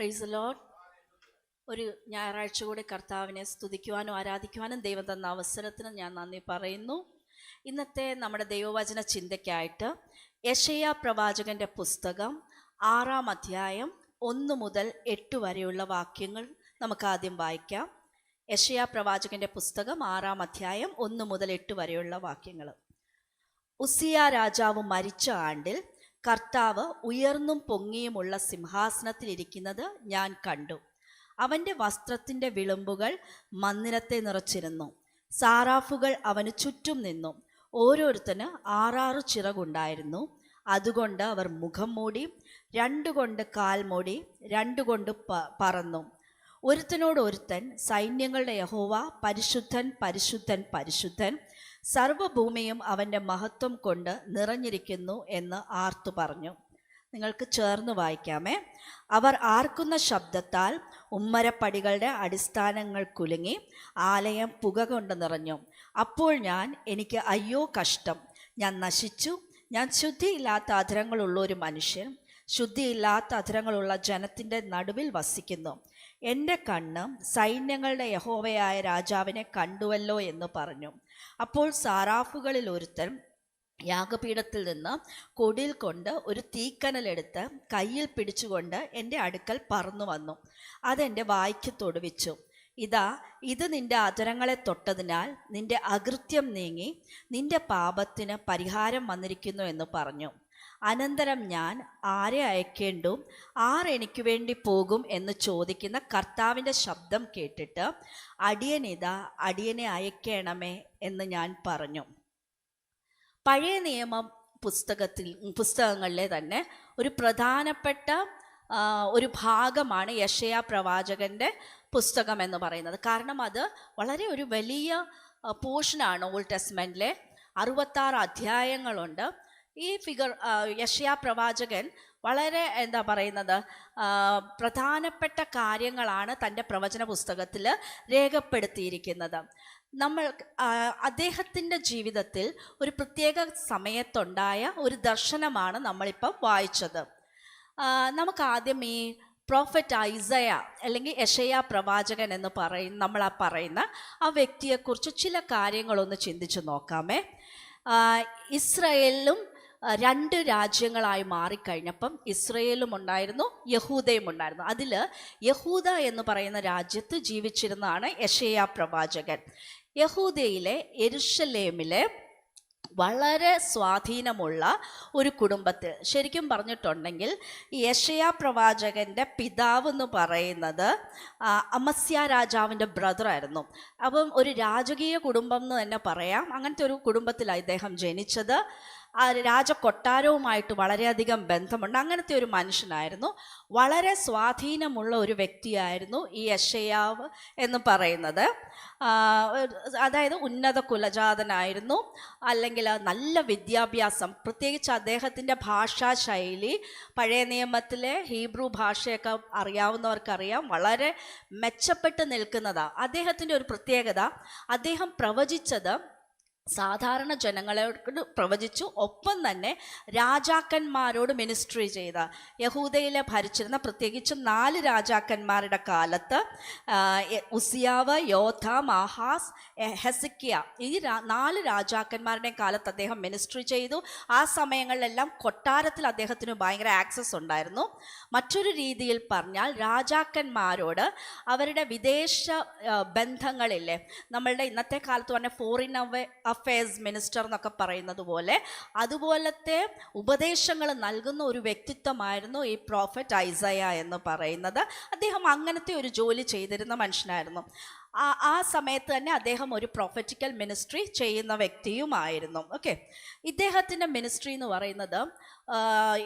Praise the Lord. ഒരു ഞായറാഴ്ച കൂടി കർത്താവിനെ സ്തുതിക്കുവാനും ആരാധിക്കുവാനും ദൈവം തന്ന അവസരത്തിന് ഞാൻ നന്ദി പറയുന്നു. ഇന്നത്തെ നമ്മുടെ ദൈവവചന ചിന്തയ്ക്കായിട്ട് യെശയ്യാ പ്രവാചകന്റെ പുസ്തകം 6-ാം അധ്യായം 1 മുതൽ 8 വരെയുള്ള വാക്യങ്ങൾ നമുക്ക് ആദ്യം വായിക്കാം. യെശയ്യാ പ്രവാചകന്റെ പുസ്തകം 6-ാം അധ്യായം 1 മുതൽ 8 വരെയുള്ള വാക്യങ്ങൾ. ഉസ്സിയ രാജാവ് മരിച്ച ആണ്ടിൽ കർത്താവ് ഉയർന്നും പൊങ്ങിയുമുള്ള സിംഹാസനത്തിലിരിക്കുന്നത് ഞാൻ കണ്ടു. അവൻ്റെ വസ്ത്രത്തിൻ്റെ വിളുമ്പുകൾ മന്ദിരത്തെ നിറച്ചിരുന്നു. സാറാഫുകൾ അവന് ചുറ്റും നിന്നു. ഓരോരുത്തന് 6 ചിറകുണ്ടായിരുന്നു. അതുകൊണ്ട് അവർ മുഖം മൂടി, 2 കൊണ്ട് കാൽ മൂടി, 2 കൊണ്ട് പറന്നു. ഒരുത്തനോടൊരുത്തൻ, സൈന്യങ്ങളുടെ യഹോവ പരിശുദ്ധൻ പരിശുദ്ധൻ പരിശുദ്ധൻ, സർവഭൂമിയും അവൻ്റെ മഹത്വം കൊണ്ട് നിറഞ്ഞിരിക്കുന്നു എന്ന് ആർത്തു പറഞ്ഞു. നിങ്ങൾക്ക് ചേർന്ന് വായിക്കാമേ. അവർ ആർക്കുന്ന ശബ്ദത്താൽ ഉമ്മരപ്പടികളുടെ അടിസ്ഥാനങ്ങൾ കുലുങ്ങി, ആലയം പുക കൊണ്ട് നിറഞ്ഞു. അപ്പോൾ എനിക്ക് അയ്യോ കഷ്ടം, ഞാൻ നശിച്ചു, ഞാൻ ശുദ്ധിയില്ലാത്ത അധരങ്ങളുള്ള ഒരു മനുഷ്യൻ, ശുദ്ധിയില്ലാത്ത അധരങ്ങളുള്ള ജനത്തിൻ്റെ നടുവിൽ വസിക്കുന്നു. എൻ്റെ കണ്ണ് സൈന്യങ്ങളുടെ യഹോവയായ രാജാവിനെ കണ്ടുവല്ലോ എന്ന് പറഞ്ഞു. അപ്പോൾ സാറാഫുകളിൽ ഒരുത്തൻ യാഗപീഠത്തിൽ നിന്ന് കൊടിയിൽ കൊണ്ട് ഒരു തീക്കനലെടുത്ത് കയ്യിൽ പിടിച്ചുകൊണ്ട് എൻ്റെ അടുക്കൽ പറന്നു വന്നു. അതെൻ്റെ വായ്ക്ക് തൊടുവിച്ചു. ഇത് നിന്റെ അധരങ്ങളെ തൊട്ടതിനാൽ നിന്റെ അകൃത്യം നീങ്ങി നിന്റെ പാപത്തിന് പരിഹാരം വന്നിരിക്കുന്നു എന്ന് പറഞ്ഞു. അനന്തരം ഞാൻ ആരെ അയക്കേണ്ടു, ആർ എനിക്ക് വേണ്ടി പോകും എന്ന് ചോദിക്കുന്ന കർത്താവിൻ്റെ ശബ്ദം കേട്ടിട്ട്, അടിയനെ അയക്കണമേ എന്ന് ഞാൻ പറഞ്ഞു. പഴയ നിയമ പുസ്തകങ്ങളിലെ തന്നെ ഒരു പ്രധാനപ്പെട്ട ഒരു ഭാഗമാണ് യെശയ്യാ പ്രവാചകൻ്റെ പുസ്തകം എന്ന് പറയുന്നത്. കാരണം അത് വളരെ ഒരു വലിയ പോർഷനാണ്. ഓൾഡ് ടെസ്റ്റ്മെൻറ്റിലെ 66 അധ്യായങ്ങളുണ്ട്. ഈ യെശയ്യാ പ്രവാചകൻ വളരെ പ്രധാനപ്പെട്ട കാര്യങ്ങളാണ് തൻ്റെ പ്രവചന പുസ്തകത്തിൽ രേഖപ്പെടുത്തിയിരിക്കുന്നത്. അദ്ദേഹത്തിൻ്റെ ജീവിതത്തിൽ ഒരു പ്രത്യേക സമയത്തുണ്ടായ ഒരു ദർശനമാണ് നമ്മളിപ്പം വായിച്ചത്. നമുക്ക് ആദ്യം ഈ പ്രോഫറ്റ് ഐസയ അല്ലെങ്കിൽ യെശയ്യാ പ്രവാചകൻ എന്ന് പറയുന്ന ആ വ്യക്തിയെക്കുറിച്ച് ചില കാര്യങ്ങളൊന്ന് ചിന്തിച്ച് നോക്കാമേ. ഇസ്രായേലും 2 രാജ്യങ്ങളായി മാറിക്കഴിഞ്ഞപ്പം ഇസ്രയേലും ഉണ്ടായിരുന്നു, യഹൂദയും ഉണ്ടായിരുന്നു. അതിൽ യഹൂദ എന്ന് പറയുന്ന രാജ്യത്ത് ജീവിച്ചിരുന്നതാണ് യെശയ്യാ പ്രവാചകൻ. യഹൂദയിലെ യെരുശലേമിലെ വളരെ സ്വാധീനമുള്ള ഒരു കുടുംബത്തിൽ, ശരിക്കും പറഞ്ഞിട്ടുണ്ടെങ്കിൽ യെശയ്യാ പ്രവാചകൻ്റെ പിതാവ് എന്ന് പറയുന്നത് അമസ്യ രാജാവിൻ്റെ ബ്രദറായിരുന്നു. അപ്പം ഒരു രാജകീയ കുടുംബം എന്ന് തന്നെ പറയാം. അങ്ങനത്തെ ഒരു കുടുംബത്തിലാണ് ഇദ്ദേഹം ജനിച്ചത്. ആ രാജകൊട്ടാരവുമായിട്ട് വളരെയധികം ബന്ധമുണ്ട്. അങ്ങനത്തെ ഒരു മനുഷ്യനായിരുന്നു. വളരെ സ്വാധീനമുള്ള ഒരു വ്യക്തിയായിരുന്നു ഈ യെശയ്യാവ് എന്ന് പറയുന്നത്. അതായത് ഉന്നത കുലജാതനായിരുന്നു, അല്ലെങ്കിൽ നല്ല വിദ്യാഭ്യാസം, പ്രത്യേകിച്ച് അദ്ദേഹത്തിൻ്റെ ഭാഷാ ശൈലി പഴയ നിയമത്തിലെ ഹീബ്രു ഭാഷയൊക്കെ അറിയാവുന്നവർക്കറിയാം, വളരെ മെച്ചപ്പെട്ട് നിൽക്കുന്നതാണ്. അദ്ദേഹത്തിൻ്റെ ഒരു പ്രത്യേകത, അദ്ദേഹം പ്രവചിച്ചത് സാധാരണ ജനങ്ങളോട് പ്രവചിച്ചു, ഒപ്പം തന്നെ രാജാക്കന്മാരോട് മിനിസ്ട്രി ചെയ്ത, യഹൂദയിലെ ഭരിച്ചിരുന്ന പ്രത്യേകിച്ചും 4 രാജാക്കന്മാരുടെ കാലത്ത് ഉസിയാവ്, യോഥാം, ആഹാസ്, ഹെസിക്കിയ, ഈ 4 രാജാക്കന്മാരുടെ കാലത്ത് അദ്ദേഹം മിനിസ്ട്രി ചെയ്തു. ആ സമയങ്ങളിലെല്ലാം കൊട്ടാരത്തിൽ അദ്ദേഹത്തിന് ഭയങ്കര ആക്സസ് ഉണ്ടായിരുന്നു. മറ്റൊരു രീതിയിൽ പറഞ്ഞാൽ രാജാക്കന്മാരോട് അവരുടെ വിദേശ ബന്ധങ്ങളില്ലേ, നമ്മളുടെ ഇന്നത്തെ കാലത്ത് പറഞ്ഞ ഫോറിൻ അഫയേഴ്സ് മിനിസ്റ്റർ എന്നൊക്കെ പറയുന്നത് പോലെ, അതുപോലത്തെ ഉപദേശങ്ങൾ നൽകുന്ന ഒരു വ്യക്തിത്വമായിരുന്നു ഈ പ്രോഫറ്റ് ഐസയ എന്ന് പറയുന്നത്. അദ്ദേഹം അങ്ങനത്തെ ഒരു ജോലി ചെയ്തിരുന്ന മനുഷ്യനായിരുന്നു. ആ സമയത്ത് തന്നെ അദ്ദേഹം ഒരു പ്രൊഫറ്റിക്കൽ മിനിസ്ട്രി ചെയ്യുന്ന വ്യക്തിയുമായിരുന്നു. ഓക്കെ, ഇദ്ദേഹത്തിൻ്റെ മിനിസ്ട്രി എന്ന് പറയുന്നത്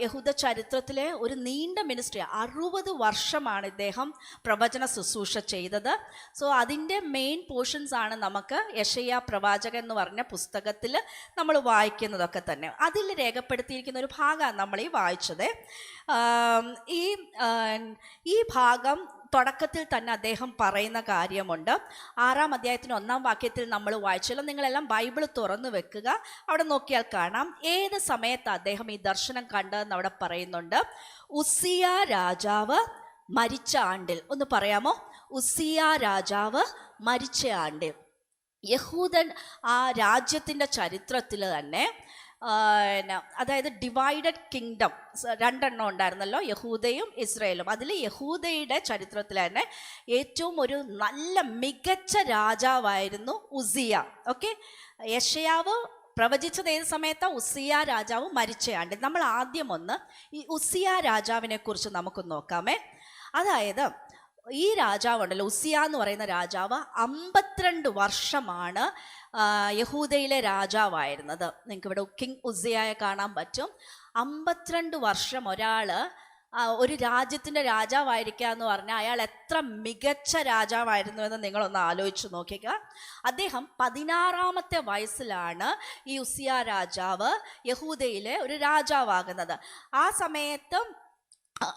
യഹൂദ ചരിത്രത്തിലെ ഒരു നീണ്ട മിനിസ്ട്രി. 60 വർഷമാണ് ഇദ്ദേഹം പ്രവചന ശുശ്രൂഷ ചെയ്തത്. സോ അതിൻ്റെ മെയിൻ പോർഷൻസ് ആണ് നമുക്ക് യെശയ്യാ പ്രവാചകൻ എന്ന് പറഞ്ഞ പുസ്തകത്തിൽ നമ്മൾ വായിക്കുന്നതൊക്കെ തന്നെ. അതിൽ രേഖപ്പെടുത്തിയിരിക്കുന്ന ഒരു ഭാഗമാണ് നമ്മൾ ഈ വായിച്ചത്. ഈ ഭാഗം തുടക്കത്തിൽ തന്നെ അദ്ദേഹം പറയുന്ന കാര്യമുണ്ട്. 6-ാം അധ്യായത്തിന് 1-ാം വാക്യത്തിൽ നമ്മൾ വായിച്ചല്ലോ. നിങ്ങളെല്ലാം ബൈബിൾ തുറന്നു വെക്കുക, അവിടെ നോക്കിയാൽ കാണാം ഏത് സമയത്ത് അദ്ദേഹം ഈ ദർശനം കണ്ടതെന്ന് അവിടെ പറയുന്നുണ്ട്. ഉസ്സിയ രാജാവ് മരിച്ച ആണ്ടിൽ. ഒന്ന് പറയാമോ? ഉസിയ രാജാവ് മരിച്ച ആണ്ടിൽ. യഹൂദൻ ആ രാജ്യത്തിൻ്റെ ചരിത്രത്തിൽ തന്നെ അതായത് ഡിവൈഡഡ് കിങ്ഡം രണ്ടെണ്ണം ഉണ്ടായിരുന്നല്ലോ, യഹൂദയും ഇസ്രായേലും. അതിൽ യഹൂദയുടെ ചരിത്രത്തിൽ തന്നെ ഏറ്റവും ഒരു നല്ല മികച്ച രാജാവായിരുന്നു ഉസിയ. ഓക്കെ, യെശയ്യാവ് പ്രവചിച്ചത് ഏത് സമയത്താണ്? ഉസിയ രാജാവ് മരിച്ചയാണ്ട്. നമ്മൾ ആദ്യം ഒന്ന് ഈ ഉസിയ രാജാവിനെ കുറിച്ച് നമുക്ക് നോക്കാമേ. അതായത് ഈ രാജാവുണ്ടല്ലോ, ഉസിയ എന്ന് പറയുന്ന രാജാവ് 52 വർഷമാണ് യഹൂദയിലെ രാജാവായിരുന്നത്. നിങ്ങൾക്ക് ഇവിടെ കിങ് ഉസിയയെ കാണാൻ പറ്റും. 52 വർഷം ഒരു രാജ്യത്തിൻ്റെ രാജാവായിരിക്കുക എന്ന് പറഞ്ഞാൽ അയാൾ എത്ര മികച്ച രാജാവായിരുന്നു എന്ന് നിങ്ങളൊന്ന് ആലോചിച്ച് നോക്കിക്കുക. അദ്ദേഹം 16-ാമത്തെ വയസ്സിലാണ് ഈ ഉസിയ രാജാവ് യഹൂദയിലെ ഒരു രാജാവാകുന്നത്. ആ സമയത്ത്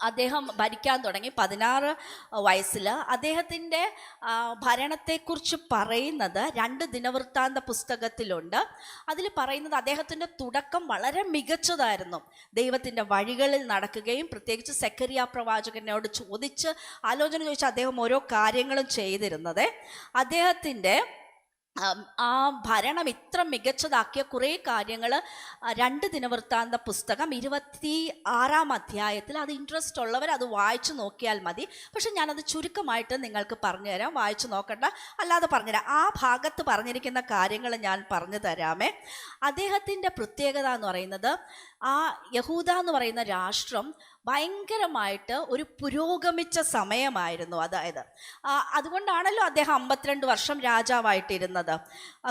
അദ്ദേഹം ഭരിക്കാൻ തുടങ്ങി 16 വയസ്സിൽ. അദ്ദേഹത്തിൻ്റെ ഭരണത്തെക്കുറിച്ച് പറയുന്നത് 2 ദിനവൃത്താന്ത പുസ്തകത്തിലുണ്ട്. അതിൽ പറയുന്നത് അദ്ദേഹത്തിൻ്റെ തുടക്കം വളരെ മികച്ചതായിരുന്നു. ദൈവത്തിൻ്റെ വഴികളിൽ നടക്കുകയും പ്രത്യേകിച്ച് സെക്കറിയ പ്രവാചകനോട് ആലോചന ചോദിച്ച് അദ്ദേഹം ഓരോ കാര്യങ്ങളും ചെയ്തിരുന്നത്. അദ്ദേഹത്തിൻ്റെ ആ ഭരണം ഇത്ര മികച്ചതാക്കിയ കുറേ കാര്യങ്ങൾ 2 ദിനവൃത്താന്ത പുസ്തകം 26-ാം അധ്യായത്തിൽ, അത് ഇൻട്രസ്റ്റ് ഉള്ളവർ അത് വായിച്ചു നോക്കിയാൽ മതി. പക്ഷെ ഞാനത് ചുരുക്കമായിട്ട് നിങ്ങൾക്ക് പറഞ്ഞു തരാം, വായിച്ചു നോക്കണ്ട, അല്ലാതെ പറഞ്ഞുതരാം. ആ ഭാഗത്ത് പറഞ്ഞിരിക്കുന്ന കാര്യങ്ങൾ ഞാൻ പറഞ്ഞു തരാമേ. അദ്ദേഹത്തിൻ്റെ പ്രത്യേകത എന്ന് പറയുന്നത്, ആ യഹൂദ എന്ന് പറയുന്ന രാഷ്ട്രം ഭയങ്കരമായിട്ട് ഒരു പുരോഗമിച്ച സമയമായിരുന്നു. അതായത് അതുകൊണ്ടാണല്ലോ അദ്ദേഹം 52 വർഷം രാജാവായിട്ടിരുന്നത്.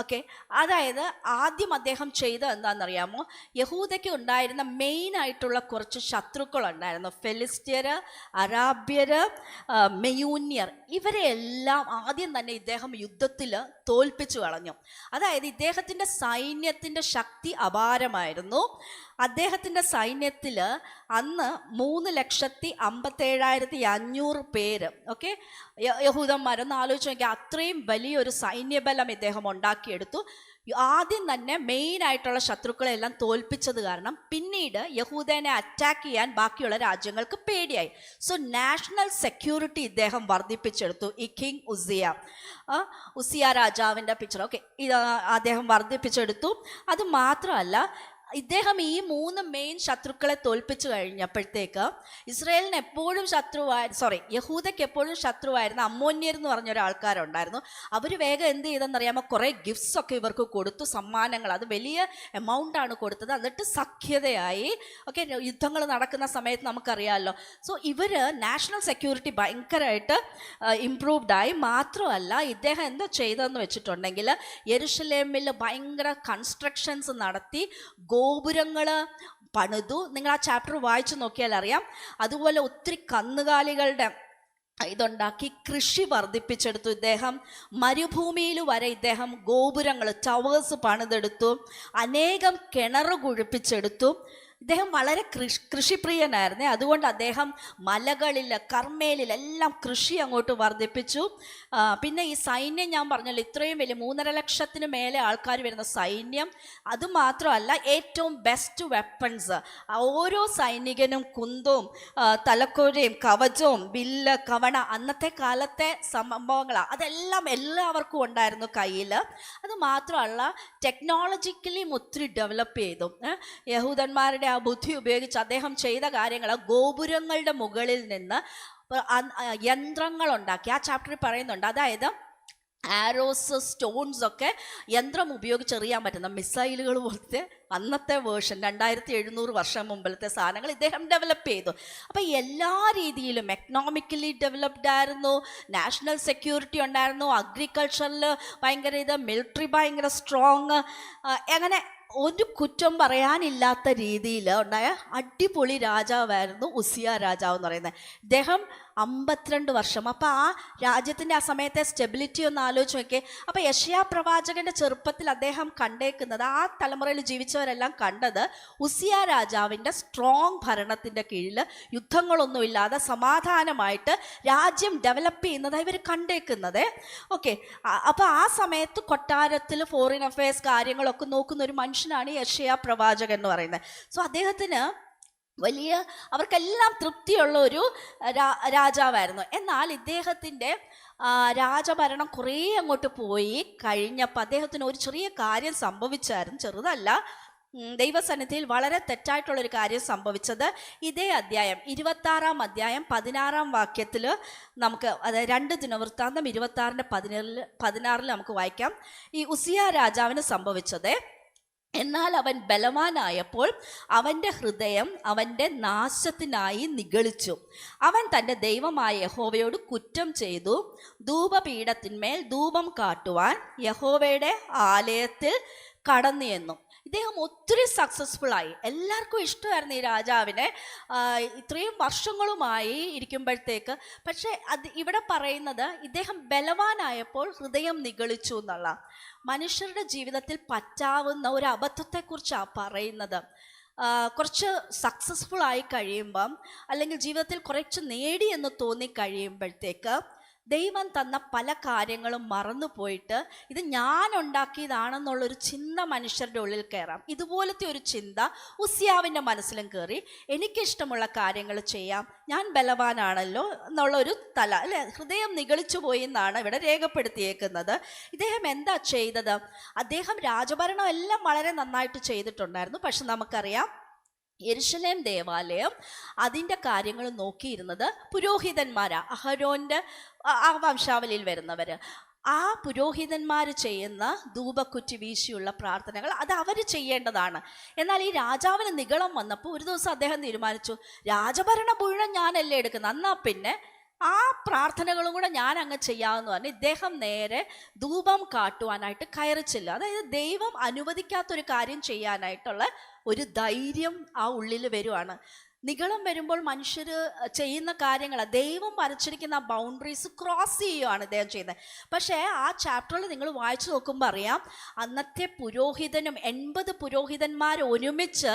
ഓക്കെ, അതായത് ആദ്യം അദ്ദേഹം ചെയ്തത് എന്താണെന്നറിയാമോ? യഹൂദയ്ക്ക് ഉണ്ടായിരുന്ന മെയിനായിട്ടുള്ള കുറച്ച് ശത്രുക്കളുണ്ടായിരുന്നു. ഫെലിസ്ത്യർ, അറാബ്യർ, മെയൂന്യർ. ഇവരെ എല്ലാം ആദ്യം തന്നെ ഇദ്ദേഹം യുദ്ധത്തിൽ തോൽപ്പിച്ചു കളഞ്ഞു. അതായത് ഇദ്ദേഹത്തിൻ്റെ സൈന്യത്തിൻ്റെ ശക്തി അപാരമായിരുന്നു. അദ്ദേഹത്തിൻ്റെ സൈന്യത്തിൽ അന്ന് 3,57,500 പേര്, ഓക്കെ, യഹൂദന്മാരൊന്ന് ആലോചിച്ച് നോക്കിയാൽ അത്രയും വലിയൊരു സൈന്യബലം ഇദ്ദേഹം ഉണ്ടാക്കിയെടുത്തു. ആദ്യം തന്നെ മെയിനായിട്ടുള്ള ശത്രുക്കളെല്ലാം തോൽപ്പിച്ചത് കാരണം പിന്നീട് യഹൂദനെ അറ്റാക്ക് ചെയ്യാൻ ബാക്കിയുള്ള രാജ്യങ്ങൾക്ക് പേടിയായി. സോ നാഷണൽ സെക്യൂരിറ്റി ഇദ്ദേഹം വർദ്ധിപ്പിച്ചെടുത്തു. ഈ കിങ് ഉസിയ രാജാവിൻ്റെ പിക്ചർ, ഓക്കെ, അദ്ദേഹം വർദ്ധിപ്പിച്ചെടുത്തു. അത് മാത്രമല്ല, ഇദ്ദേഹം ഈ 3 മെയിൻ ശത്രുക്കളെ തോൽപ്പിച്ചു കഴിഞ്ഞപ്പോഴത്തേക്ക് ഇസ്രായേലിന് എപ്പോഴും യഹൂദയ്ക്ക് എപ്പോഴും ശത്രുവായിരുന്ന അമ്മോന്യർ എന്ന് പറഞ്ഞ ഒരാൾക്കാരുണ്ടായിരുന്നു. അവർ വേഗം എന്ത് ചെയ്തെന്നറിയാമോ? കുറേ ഗിഫ്റ്റ്സ് ഒക്കെ ഇവർക്ക് കൊടുത്തു, സമ്മാനങ്ങൾ. അത് വലിയ എമൗണ്ടാണ് കൊടുത്തത്. എന്നിട്ട് സഖ്യതയായി. ഓക്കെ, യുദ്ധങ്ങൾ നടക്കുന്ന സമയത്ത് നമുക്കറിയാമല്ലോ. സോ ഇവർ നാഷണൽ സെക്യൂരിറ്റി ഭയങ്കരമായിട്ട് ഇംപ്രൂവ്ഡായി. മാത്രമല്ല, ഇദ്ദേഹം എന്തോ ചെയ്തതെന്ന് വെച്ചിട്ടുണ്ടെങ്കിൽ യെരുശലേമിൽ ഭയങ്കര കൺസ്ട്രക്ഷൻസ് നടത്തി, ഗോപുരങ്ങൾ പണിതു. നിങ്ങൾ ആ ചാപ്റ്റർ വായിച്ചു നോക്കിയാൽ അറിയാം. അതുപോലെ ഒത്തിരി കന്നുകാലികളുടെ ഇതുണ്ടാക്കി, കൃഷി വർദ്ധിപ്പിച്ചെടുത്തു. ഇദ്ദേഹം മരുഭൂമിയിൽ വരെ ഇദ്ദേഹം ഗോപുരങ്ങൾ, ടവേഴ്സ് പണിതെടുത്തു. അനേകം കിണർ കുഴിപ്പിച്ചെടുത്തു. ഇദ്ദേഹം വളരെ കൃഷിപ്രിയനായിരുന്നേ. അതുകൊണ്ട് അദ്ദേഹം മലകളിൽ, കർമ്മേലിലെല്ലാം കൃഷി അങ്ങോട്ട് വർദ്ധിപ്പിച്ചു. പിന്നെ ഈ സൈന്യം ഞാൻ പറഞ്ഞല്ലോ, ഇത്രയും വലിയ 3.5 ലക്ഷത്തിന് മേലെ ആൾക്കാർ വരുന്ന സൈന്യം. അതുമാത്രമല്ല, ഏറ്റവും ബെസ്റ്റ് വെപ്പൺസ്. ഓരോ സൈനികനും കുന്തവും തലക്കോരയും കവചവും വില്ല്, കവണ, അന്നത്തെ കാലത്തെ സംഭവങ്ങളാണ്. അതെല്ലാം എല്ലാവർക്കും ഉണ്ടായിരുന്നു കയ്യിൽ. അത് മാത്രമല്ല, ടെക്നോളജിക്കലിയും ഒത്തിരി ഡെവലപ്പ് ചെയ്തു. യഹൂദന്മാരുടെ ആ ബുദ്ധി ഉപയോഗിച്ച് അദ്ദേഹം ചെയ്ത കാര്യങ്ങൾ, ഗോപുരങ്ങളുടെ മുകളിൽ നിന്ന് യന്ത്രങ്ങൾ ഉണ്ടാക്കി. ആ ചാപ്റ്ററിൽ പറയുന്നുണ്ട്. അതായത് ആരോസ്, സ്റ്റോൺസ് ഒക്കെ യന്ത്രം ഉപയോഗിച്ച് എറിയാൻ പറ്റുന്ന മിസൈലുകൾ പോലത്തെ അന്നത്തെ വേർഷൻ 2700 വർഷം മുമ്പിലത്തെ സാധനങ്ങൾ ഇദ്ദേഹം ഡെവലപ്പ് ചെയ്തു. അപ്പോൾ എല്ലാ രീതിയിലും എക്കണോമിക്കലി ഡെവലപ്ഡ് ആയിരുന്നു, നാഷണൽ സെക്യൂരിറ്റി ഉണ്ടായിരുന്നു, അഗ്രികൾച്ചറിൽ ഭയങ്കര മിലിറ്ററി ഭയങ്കര സ്ട്രോങ്. അങ്ങനെ ഒരു കുറ്റം പറയാനില്ലാത്ത രീതിയിൽ ഉണ്ടായ അടിപൊളി രാജാവായിരുന്നു ഉസിയ രാജാവ് എന്ന് പറയുന്നത്. ഇദ്ദേഹം 52 വർഷം. അപ്പോൾ ആ രാജ്യത്തിൻ്റെ ആ സമയത്തെ സ്റ്റെബിലിറ്റി ഒന്ന് ആലോചിച്ച് നോക്കിയേ. അപ്പോൾ യെശയ്യാ പ്രവാചകൻ്റെ ചെറുപ്പത്തിൽ അദ്ദേഹം കണ്ടേക്കുന്നത്, ആ തലമുറയിൽ ജീവിച്ചവരെല്ലാം കണ്ടത്, ഉസിയ രാജാവിൻ്റെ സ്ട്രോങ് ഭരണത്തിൻ്റെ കീഴിൽ യുദ്ധങ്ങളൊന്നുമില്ലാതെ സമാധാനമായിട്ട് രാജ്യം ഡെവലപ്പ് ചെയ്യുന്നതാണ് ഇവർ കണ്ടേക്കുന്നത്. ഓക്കെ, അപ്പോൾ ആ സമയത്ത് കൊട്ടാരത്തിൽ ഫോറിൻ അഫയേഴ്സ് കാര്യങ്ങളൊക്കെ നോക്കുന്ന ഒരു മനുഷ്യനാണ് യെശയ്യാ പ്രവാചകൻ എന്ന് പറയുന്നത്. സോ അദ്ദേഹത്തിന് വലിയ അവർക്കെല്ലാം തൃപ്തിയുള്ള ഒരു രാജാവായിരുന്നു. എന്നാൽ ഇദ്ദേഹത്തിൻ്റെ രാജഭരണം കുറേ അങ്ങോട്ട് പോയി കഴിഞ്ഞപ്പോൾ അദ്ദേഹത്തിന് ഒരു ചെറിയ കാര്യം സംഭവിച്ചായിരുന്നു. ചെറുതല്ല, ദൈവസന്നിധിയിൽ വളരെ തെറ്റായിട്ടുള്ളൊരു കാര്യം സംഭവിച്ചത്. ഇതേ അധ്യായം 26-ാം അധ്യായം 16-ാം വാക്യത്തിൽ നമുക്ക്, അതായത് 2 ദിനവൃത്താന്തം 26-ന്റെ 16 നമുക്ക് വായിക്കാം. ഈ ഉസിയ രാജാവിന് സംഭവിച്ചത്: എന്നാൽ അവൻ ബലവാനായപ്പോൾ അവൻ്റെ ഹൃദയം അവൻ്റെ നാശത്തിനായി നിഗളിച്ചു. അവൻ തൻ്റെ ദൈവമായ യഹോവയോട് കുറ്റം ചെയ്തു. ധൂപപീഠത്തിന്മേൽ ധൂപം കാട്ടുവാൻ യഹോവയുടെ ആലയത്തിൽ കടന്നു എന്നു. ഇദ്ദേഹം ഒത്തിരി സക്സസ്ഫുൾ ആയി. എല്ലാവർക്കും ഇഷ്ടമായിരുന്നു ഈ രാജാവിനെ, ഇത്രയും വർഷങ്ങളുമായി ഇരിക്കുമ്പോഴത്തേക്ക്. പക്ഷേ ഇവിടെ പറയുന്നത് ഇദ്ദേഹം ബലവാനായപ്പോൾ ഹൃദയം നിഗളിച്ചു എന്നുള്ള. മനുഷ്യരുടെ ജീവിതത്തിൽ പറ്റാവുന്ന ഒരു അബദ്ധത്തെക്കുറിച്ചാണ് പറയുന്നത്. കുറച്ച് സക്സസ്ഫുൾ ആയി കഴിയുമ്പം, അല്ലെങ്കിൽ ജീവിതത്തിൽ കുറച്ച് നേടി എന്ന് തോന്നി കഴിയുമ്പോഴത്തേക്ക് ദൈവം തന്ന പല കാര്യങ്ങളും മറന്നു പോയിട്ട് ഇത് ഞാൻ ഉണ്ടാക്കിയതാണെന്നുള്ളൊരു ചിന്ത മനുഷ്യരുടെ ഉള്ളിൽ കയറാം. ഇതുപോലത്തെ ഒരു ചിന്ത ഉസിയാവിൻ്റെ മനസ്സിലും കയറി. എനിക്കിഷ്ടമുള്ള കാര്യങ്ങൾ ചെയ്യാം, ഞാൻ ബലവാനാണല്ലോ എന്നുള്ളൊരു അല്ലെ, ഹൃദയം നിഗളിച്ചു പോയി എന്നാണ് ഇവിടെ രേഖപ്പെടുത്തിയേക്കുന്നത്. ഇദ്ദേഹം എന്താ ചെയ്തത്? അദ്ദേഹം രാജഭരണം എല്ലാം വളരെ നന്നായിട്ട് ചെയ്തിട്ടുണ്ടായിരുന്നു. പക്ഷെ നമുക്കറിയാം, യെരുശലേം ദേവാലയം അതിൻ്റെ കാര്യങ്ങൾ നോക്കിയിരുന്നത് പുരോഹിതന്മാരാ, അഹരോൻ്റെ ആ വംശാവലിയിൽ വരുന്നവർ. ആ പുരോഹിതന്മാർ ചെയ്യുന്ന ധൂപക്കുറ്റി വീശിയുള്ള പ്രാർത്ഥനകൾ അത് അവർ ചെയ്യേണ്ടതാണ്. എന്നാൽ ഈ രാജാവിന് നിഗളം വന്നപ്പോൾ ഒരു ദിവസം അദ്ദേഹം തീരുമാനിച്ചു, രാജഭരണം മുഴുവൻ ഞാനല്ലേ എടുക്കുന്നത്, എന്നാൽ പിന്നെ ആ പ്രാർത്ഥനകളും കൂടെ ഞാൻ അങ്ങ് ചെയ്യാമെന്ന് പറഞ്ഞ് ഇദ്ദേഹം നേരെ ധൂപം കാട്ടുവാനായിട്ട് കയറിച്ചില്ല. അതായത് ദൈവം അനുവദിക്കാത്തൊരു കാര്യം ചെയ്യാനായിട്ടുള്ള ഒരു ധൈര്യം ആ ഉള്ളിൽ വരുവാണ്. നിഗളം വരുമ്പോൾ മനുഷ്യർ ചെയ്യുന്ന കാര്യങ്ങൾ, ദൈവം വരച്ചിരിക്കുന്ന ആ ബൗണ്ടറീസ് ക്രോസ് ചെയ്യുകയാണ് ഇദ്ദേഹം ചെയ്യുന്നത്. പക്ഷേ ആ ചാപ്റ്ററിൽ നിങ്ങൾ വായിച്ചു നോക്കുമ്പോൾ അറിയാം, അന്നത്തെ പുരോഹിതനും 80 പുരോഹിതന്മാർ ഒരുമിച്ച്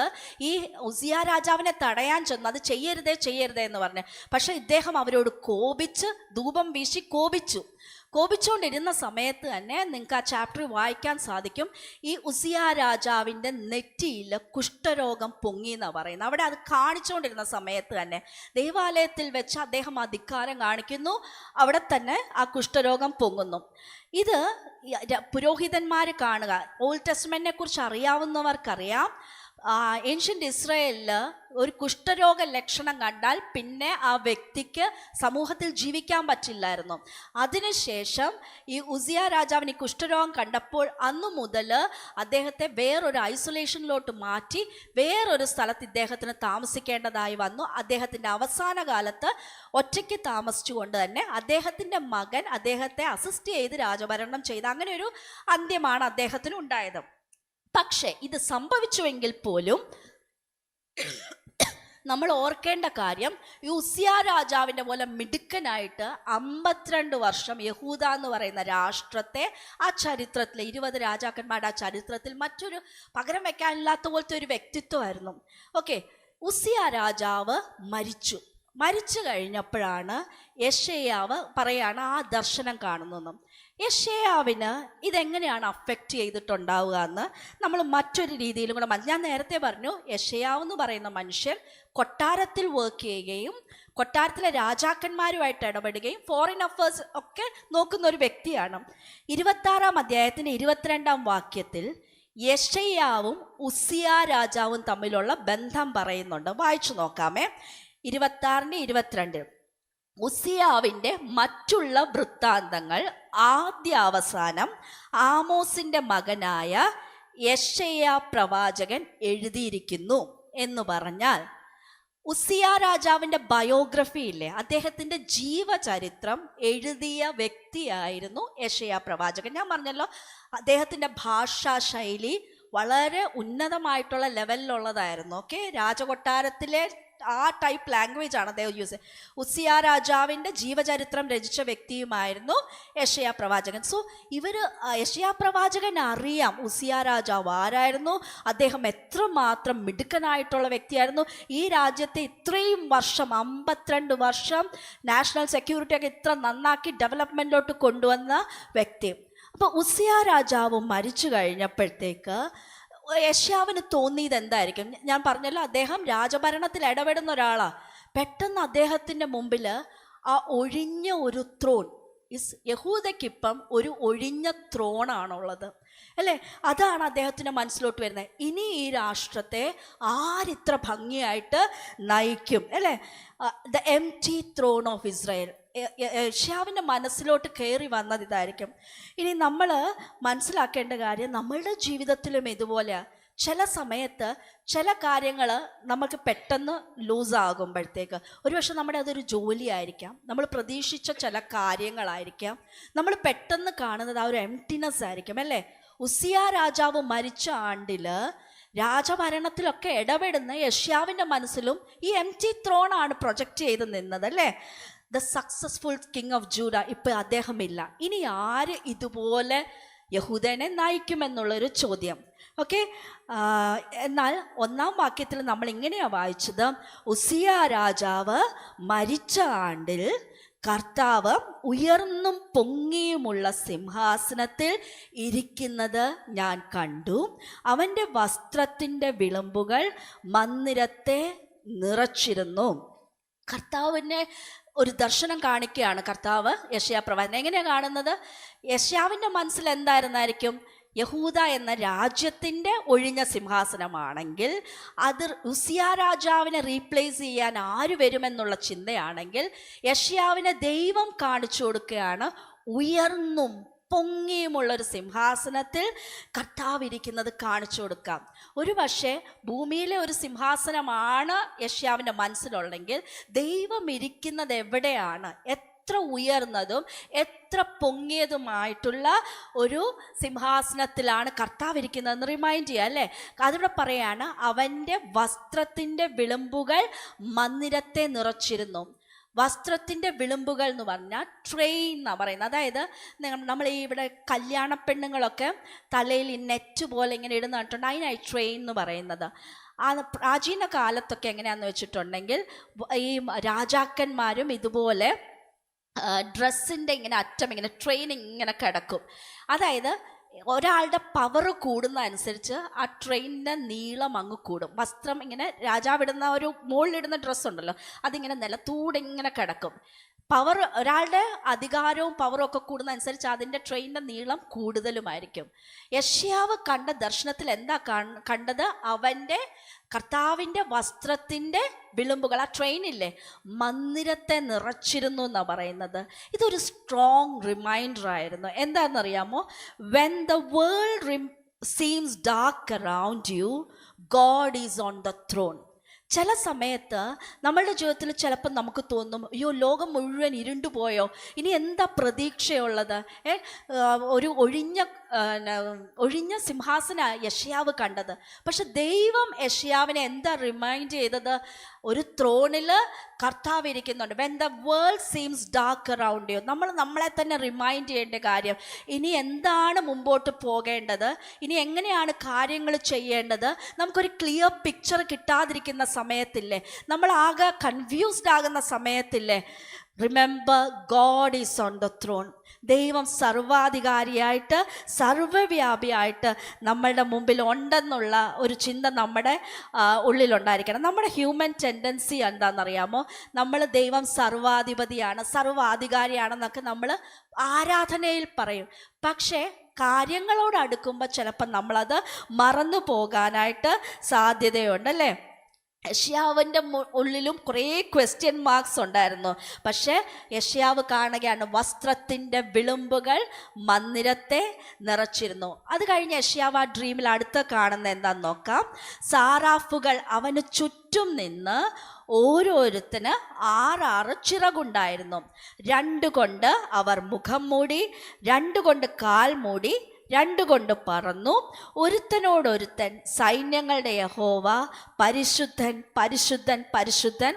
ഈ ഉസിയ രാജാവിനെ തടയാൻ ചെന്നു, അത് ചെയ്യരുതേ ചെയ്യരുതേ എന്ന് പറഞ്ഞു. പക്ഷേ ഇദ്ദേഹം അവരോട് കോപിച്ച് ധൂപം വീശി കോപിച്ചുകൊണ്ടിരുന്ന സമയത്ത് തന്നെ നിങ്ങൾക്ക് ആ ചാപ്റ്റർ വായിക്കാൻ സാധിക്കും, ഈ ഉസിയ രാജാവിൻ്റെ നെറ്റിയിൽ കുഷ്ഠരോഗം പൊങ്ങി എന്നാണ് പറയുന്നത്. അവിടെ അത് കാണിച്ചുകൊണ്ടിരുന്ന സമയത്ത് തന്നെ ദൈവാലയത്തിൽ വെച്ച് അദ്ദേഹം ആ ധിക്കാരം കാണിക്കുന്നു, അവിടെ തന്നെ ആ കുഷ്ഠരോഗം പൊങ്ങുന്നു. ഇത് പുരോഹിതന്മാർ കാണുക. ഓൾഡ് ടെസ്റ്റ്മെന്റിനെ കുറിച്ച് അറിയാവുന്നവർക്കറിയാം, ഏൻഷ്യൻ്റ് ഇസ്രായേലിൽ ഒരു കുഷ്ഠരോഗ ലക്ഷണം കണ്ടാൽ പിന്നെ ആ വ്യക്തിക്ക് സമൂഹത്തിൽ ജീവിക്കാൻ പറ്റില്ലായിരുന്നു. അതിനുശേഷം ഈ ഉസിയ രാജാവിന് ഈ കുഷ്ഠരോഗം കണ്ടപ്പോൾ അന്നു മുതൽ അദ്ദേഹത്തെ വേറൊരു ഐസൊലേഷനിലോട്ട് മാറ്റി വേറൊരു സ്ഥലത്ത് ഇദ്ദേഹത്തിന് താമസിക്കേണ്ടതായി വന്നു. അദ്ദേഹത്തിൻ്റെ അവസാന കാലത്ത് ഒറ്റയ്ക്ക് താമസിച്ചുകൊണ്ട് തന്നെ അദ്ദേഹത്തിൻ്റെ മകൻ അദ്ദേഹത്തെ അസിസ്റ്റ് ചെയ്ത് രാജഭരണം ചെയ്ത് അങ്ങനെ ഒരു അന്ത്യമാണ് അദ്ദേഹത്തിന് ഉണ്ടായത്. പക്ഷേ ഇത് സംഭവിച്ചുവെങ്കിൽ പോലും നമ്മൾ ഓർക്കേണ്ട കാര്യം, ഈ ഉസിയ രാജാവിൻ്റെ പോലെ മിടുക്കനായിട്ട് 52 വർഷം യഹൂദ എന്ന് പറയുന്ന രാഷ്ട്രത്തെ ആ ചരിത്രത്തിൽ 20 രാജാക്കന്മാരുടെ ആ ചരിത്രത്തിൽ മറ്റൊരു പകരം വെക്കാനില്ലാത്ത പോലത്തെ ഒരു വ്യക്തിത്വമായിരുന്നു. ഓക്കെ, ഉസിയ രാജാവ് മരിച്ചു കഴിഞ്ഞപ്പോഴാണ് യെശയ്യാവ് പറയാണ് ആ ദർശനം കാണുന്നതെന്നും. യെശയ്യാവിന് ഇതെങ്ങനെയാണ് അഫക്റ്റ് ചെയ്തിട്ടുണ്ടാവുക എന്ന് നമ്മൾ മറ്റൊരു രീതിയിലും കൂടെ ഞാൻ നേരത്തെ പറഞ്ഞു. യെശയ്യാവ് എന്ന് പറയുന്ന മനുഷ്യൻ കൊട്ടാരത്തിൽ വർക്ക് ചെയ്യുകയും കൊട്ടാരത്തിലെ രാജാക്കന്മാരുമായിട്ട് ഇടപെടുകയും ഫോറിൻ അഫേഴ്സ് ഒക്കെ നോക്കുന്ന ഒരു വ്യക്തിയാണ്. 26-ാം അധ്യായത്തിൻ്റെ 22-ാം വാക്യത്തിൽ യെശയ്യാവും ഉസിയ രാജാവും തമ്മിലുള്ള ബന്ധം പറയുന്നുണ്ട്. വായിച്ചു നോക്കാമേ, 26-22. ഉസിയാവിൻ്റെ മറ്റുള്ള വൃത്താന്തങ്ങൾ ആദ്യാവസാനം ആമോസിൻ്റെ മകനായ യെശയ്യാ പ്രവാചകൻ എഴുതിയിരിക്കുന്നു എന്ന് പറഞ്ഞാൽ, ഉസിയ രാജാവിൻ്റെ ബയോഗ്രഫി ഇല്ലേ, അദ്ദേഹത്തിൻ്റെ ജീവചരിത്രം എഴുതിയ വ്യക്തിയായിരുന്നു യെശയ്യാ പ്രവാചകൻ. ഞാൻ പറഞ്ഞല്ലോ, അദ്ദേഹത്തിൻ്റെ ഭാഷാ ശൈലി വളരെ ഉന്നതമായിട്ടുള്ള ലെവലിലുള്ളതായിരുന്നു. ഓക്കെ, രാജകൊട്ടാരത്തിലെ ആ ടൈപ്പ് ലാംഗ്വേജ് ആണ് അദ്ദേഹം യൂസ് ചെയ്യുന്നത്. ഉസിയ രാജാവിൻ്റെ ജീവചരിത്രം രചിച്ച വ്യക്തിയുമായിരുന്നു യെശയ്യാ പ്രവാചകൻ. സോ യെശയ്യാ പ്രവാചകൻ അറിയാം ഉസിയ രാജാവ് ആരായിരുന്നു, അദ്ദേഹം എത്രമാത്രം മിടുക്കനായിട്ടുള്ള വ്യക്തിയായിരുന്നു, ഈ രാജ്യത്തെ ഇത്രയും വർഷം 52 വർഷം നാഷണൽ സെക്യൂരിറ്റി ഒക്കെ ഇത്ര നന്നാക്കി ഡെവലപ്മെൻറ്റിലോട്ട് കൊണ്ടുവന്ന വ്യക്തി. അപ്പോൾ ഉസിയ രാജാവ് മരിച്ചു കഴിഞ്ഞപ്പോഴത്തേക്ക് യെശയ്യാവിന് തോന്നിയത് എന്തായിരിക്കും? ഞാൻ പറഞ്ഞല്ലോ, അദ്ദേഹം രാജഭരണത്തിൽ ഇടപെടുന്ന ഒരാളാണ്. പെട്ടെന്ന് അദ്ദേഹത്തിൻ്റെ മുമ്പിൽ ആ ഒഴിഞ്ഞ ഒരു ത്രോൺ, യഹൂദയ്ക്കിപ്പം ഒരു ഒഴിഞ്ഞ ത്രോണാണുള്ളത് അല്ലേ? അതാണ് അദ്ദേഹത്തിൻ്റെ മനസ്സിലോട്ട് വരുന്നത്. ഇനി ഈ രാഷ്ട്രത്തെ ആരിത്ര ഭംഗിയായിട്ട് നയിക്കും അല്ലേ? The empty throne of Israel. യെശയ്യാവിൻ്റെ മനസ്സിലോട്ട് കയറി വന്നത് ഇതായിരിക്കും. ഇനി നമ്മൾ മനസ്സിലാക്കേണ്ട കാര്യം, നമ്മളുടെ ജീവിതത്തിലും ഇതുപോലെ ചില സമയത്ത് ചില കാര്യങ്ങൾ നമുക്ക് പെട്ടെന്ന് ലൂസാകുമ്പോഴത്തേക്ക്, ഒരുപക്ഷെ നമ്മുടെ അതൊരു ജോലിയായിരിക്കാം, നമ്മൾ പ്രതീക്ഷിച്ച ചില കാര്യങ്ങളായിരിക്കാം, നമ്മൾ പെട്ടെന്ന് കാണുന്നത് ആ ഒരു എംപ്റ്റിനെസ് ആയിരിക്കും അല്ലേ? ഉസിയ രാജാവ് മരിച്ച ആണ്ടിൽ രാജഭരണത്തിലൊക്കെ ഇടപെടുന്ന യെശയ്യാവിൻ്റെ മനസ്സിലും ഈ എംപ്റ്റി ത്രോണാണ് പ്രൊജക്റ്റ് ചെയ്ത് നിന്നത് അല്ലേ? ദ സക്സസ്ഫുൾ കിങ് ഓഫ് ജൂഡ, ഇപ്പം അദ്ദേഹമില്ല. ഇനി ആര് ഇതുപോലെ യഹൂദനെ നയിക്കുമെന്നുള്ളൊരു ചോദ്യം. ഓക്കെ, എന്നാൽ 1-ാം വാക്യത്തിൽ നമ്മൾ ഇങ്ങനെയാണ് വായിച്ചത്: ഉസിയ രാജാവ് മരിച്ച ആണ്ടിൽ കർത്താവ് ഉയർന്നും പൊങ്ങിയുമുള്ള സിംഹാസനത്തിൽ ഇരിക്കുന്നത് ഞാൻ കണ്ടു. അവൻ്റെ വസ്ത്രത്തിൻ്റെ വിളമ്പുകൾ മന്ദിരത്തെ നിറച്ചിരുന്നു. കർത്താവിനെ ഒരു ദർശനം കാണിക്കുകയാണ് കർത്താവ് യെശയ്യാ പ്രവാചകൻ. എങ്ങനെയാണ് കാണുന്നത്? യെശയ്യാവിൻ്റെ മനസ്സിൽ എന്തായിരുന്നായിരിക്കും? യഹൂദ എന്ന രാജ്യത്തിൻ്റെ ഒഴിഞ്ഞ സിംഹാസനമാണെങ്കിൽ അത് ഉസിയ രാജാവിനെ റീപ്ലേസ് ചെയ്യാൻ ആര് വരുമെന്നുള്ള ചിന്തയാണെങ്കിൽ, യെശയ്യാവിനെ ദൈവം കാണിച്ചു കൊടുക്കുകയാണ് ഉയർന്നും പൊങ്ങിയുമുള്ളൊരു സിംഹാസനത്തിൽ കർത്താവ് ഇരിക്കുന്നത് കാണിച്ചു കൊടുക്കാം. ഒരു പക്ഷേ ഭൂമിയിലെ ഒരു സിംഹാസനമാണ് യെശയ്യാവിൻ്റെ മനസ്സിലുള്ളെങ്കിൽ, ദൈവം ഇരിക്കുന്നത് എവിടെയാണ്? എത്ര ഉയർന്നതും എത്ര പൊങ്ങിയതുമായിട്ടുള്ള ഒരു സിംഹാസനത്തിലാണ് കർത്താവ് ഇരിക്കുന്നതെന്ന് റിമൈൻഡ് ചെയ്യുക അല്ലേ? അതിവിടെ പറയാണ്, അവൻ്റെ വസ്ത്രത്തിൻ്റെ വിളമ്പുകൾ മന്ദിരത്തെ നിറച്ചിരുന്നു. വസ്ത്രത്തിൻ്റെ വിളമ്പുകൾ എന്ന് പറഞ്ഞാൽ ട്രെയിൻ എന്നാണ് പറയുന്നത്. അതായത് നമ്മൾ ഈ ഇവിടെ കല്യാണ പെണ്ണുങ്ങളൊക്കെ തലയിൽ ഈ നെറ്റ് പോലെ ഇങ്ങനെ ഇടുന്ന കണ്ടിട്ടുണ്ട്, അതിനായി ട്രെയിൻ എന്ന് പറയുന്നത്. ആ പ്രാചീന കാലത്തൊക്കെ എങ്ങനെയാണെന്ന് വെച്ചിട്ടുണ്ടെങ്കിൽ, ഈ രാജാക്കന്മാരും ഇതുപോലെ ഡ്രസ്സിൻ്റെ ഇങ്ങനെ അറ്റം ഇങ്ങനെ ട്രെയിൻ ഇങ്ങനെ കിടക്കും. അതായത് ഒരാളുടെ പവർ കൂടുന്ന അനുസരിച്ച് ആ ട്രെയിനിൻ്റെ നീളം അങ്ങ് കൂടും. വസ്ത്രം ഇങ്ങനെ രാജാവിടുന്ന ഒരു മുകളിലിടുന്ന ഡ്രസ്സുണ്ടല്ലോ, അതിങ്ങനെ നിലത്തൂടെ ഇങ്ങനെ കിടക്കും. പവർ, ഒരാളുടെ അധികാരവും പവറും ഒക്കെ കൂടുന്ന അനുസരിച്ച് അതിൻ്റെ ട്രെയിനിൻ്റെ നീളം കൂടുതലുമായിരിക്കും. യെശയ്യാവ് കണ്ട ദർശനത്തിൽ എന്താ കണ്ടത്? അവൻ്റെ കർത്താവിൻ്റെ വസ്ത്രത്തിൻ്റെ വിളുമ്പുകൾ, ആ ട്രെയിനില്ലേ, മന്ദിരത്തെ നിറച്ചിരുന്നു എന്നാണ് പറയുന്നത്. ഇതൊരു സ്ട്രോങ് റിമൈൻഡർ ആയിരുന്നു. എന്താണെന്നറിയാമോ? When the world seems dark around U, God is on the thrown. ചില സമയത്ത് നമ്മളുടെ ജീവിതത്തിൽ ചിലപ്പോൾ നമുക്ക് തോന്നും, അയ്യോ ലോകം മുഴുവൻ ഇരുണ്ടുപോയോ, ഇനി എന്താ പ്രതീക്ഷയുള്ളത്? ഒരു ഒഴിഞ്ഞ സിംഹാസന യെശയ്യാവ് കണ്ടത്. പക്ഷെ ദൈവം യെശയ്യാവിനെ എന്താ റിമൈൻഡ് ചെയ്തത്? ഒരു ത്രോണിൽ കർത്താവ് ഇരിക്കുന്നുണ്ട്. When the world seems dark around U. നമ്മളെ തന്നെ റിമൈൻഡ് ചെയ്യേണ്ട കാര്യം, ഇനി എന്താണ് മുമ്പോട്ട് പോകേണ്ടത്, ഇനി എങ്ങനെയാണ് കാര്യങ്ങൾ ചെയ്യേണ്ടത്, നമുക്കൊരു ക്ലിയർ പിക്ചർ കിട്ടാതിരിക്കുന്ന സമയത്തില്ലേ, നമ്മൾ ആകെ കൺഫ്യൂസ്ഡ് ആകുന്ന സമയത്തില്ലേ, remember God is on the throne. ദൈവം സർവാധികാരിയായിട്ട് സർവ്വവ്യാപിയായിട്ട് നമ്മളുടെ മുമ്പിൽ ഉണ്ടെന്നുള്ള ഒരു ചിന്ത നമ്മുടെ ഉള്ളിലുണ്ടായിരിക്കണം. നമ്മുടെ ഹ്യൂമൻ ടെൻഡൻസി എന്താണെന്നറിയാമോ? നമ്മൾ ദൈവം സർവാധിപതിയാണ്, സർവാധികാരിയാണെന്നൊക്കെ നമ്മൾ ആരാധനയിൽ പറയും. പക്ഷേ കാര്യങ്ങളോട് അടുക്കുമ്പോൾ ചിലപ്പോൾ നമ്മളത് മറന്നു പോകാനായിട്ട് സാധ്യതയുണ്ടല്ലേ? യെശയ്യാവിൻ്റെ ഉള്ളിലും കുറേ ക്വസ്റ്റ്യൻ മാർക്സ് ഉണ്ടായിരുന്നു. പക്ഷേ യെശയ്യാവ് കാണുകയാണ് വസ്ത്രത്തിൻ്റെ വിളുമ്പുകൾ മന്ദിരത്തെ നിറച്ചിരുന്നു. അത് കഴിഞ്ഞ് യെശയ്യാവ് ആ ഡ്രീമിൽ അടുത്ത് കാണുന്ന എന്താണെന്ന് നോക്കാം. സാറാഫുകൾ അവന് ചുറ്റും നിന്ന് ഓരോരുത്തന് 6 ചിറകുണ്ടായിരുന്നു. 2 കൊണ്ട് അവർ മുഖം മൂടി, 2 കൊണ്ട് കാൽ മൂടി, 2 കൊണ്ട് പറന്നു. ഒരുത്തനോടൊരുത്തൻ സൈന്യങ്ങളുടെ യഹോവ പരിശുദ്ധൻ പരിശുദ്ധൻ പരിശുദ്ധൻ,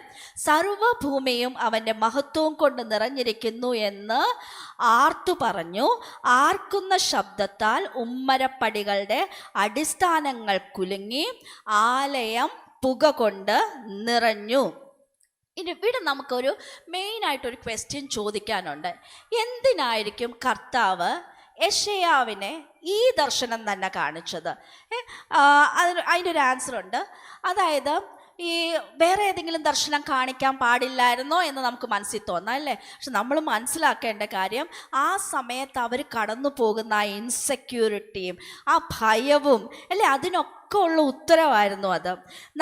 സർവ്വഭൂമിയും അവൻ്റെ മഹത്വവും കൊണ്ട് നിറഞ്ഞിരിക്കുന്നു എന്ന് ആർത്തു പറഞ്ഞു. ആർക്കുന്ന ശബ്ദത്താൽ ഉമ്മരപ്പടികളുടെ അടിസ്ഥാനങ്ങൾ കുലുങ്ങി, ആലയം പുക കൊണ്ട് നിറഞ്ഞു. ഇനി ഇവിടെ നമുക്കൊരു മെയിനായിട്ടൊരു ക്വസ്റ്റ്യൻ ചോദിക്കാനുണ്ട്. എന്തിനായിരിക്കും കർത്താവ് യെശയ്യാവിനെ ഈ ദർശനം തന്നെ കാണിച്ചത്? അതിൻ്റെ ഒരു ആൻസർ ഉണ്ട്. അതായത് ഈ വേറെ ഏതെങ്കിലും ദർശനം കാണിക്കാൻ പാടില്ലായിരുന്നോ എന്ന് നമുക്ക് മനസ്സിൽ തോന്നാം അല്ലേ? പക്ഷെ നമ്മൾ മനസ്സിലാക്കേണ്ട കാര്യം, ആ സമയത്ത് അവർ കടന്നു പോകുന്ന ആ ഇൻസെക്യൂരിറ്റിയും ആ ഭയവും അല്ലേ, അതിനൊക്കെ ഉള്ള ഉത്തരവായിരുന്നു അത്.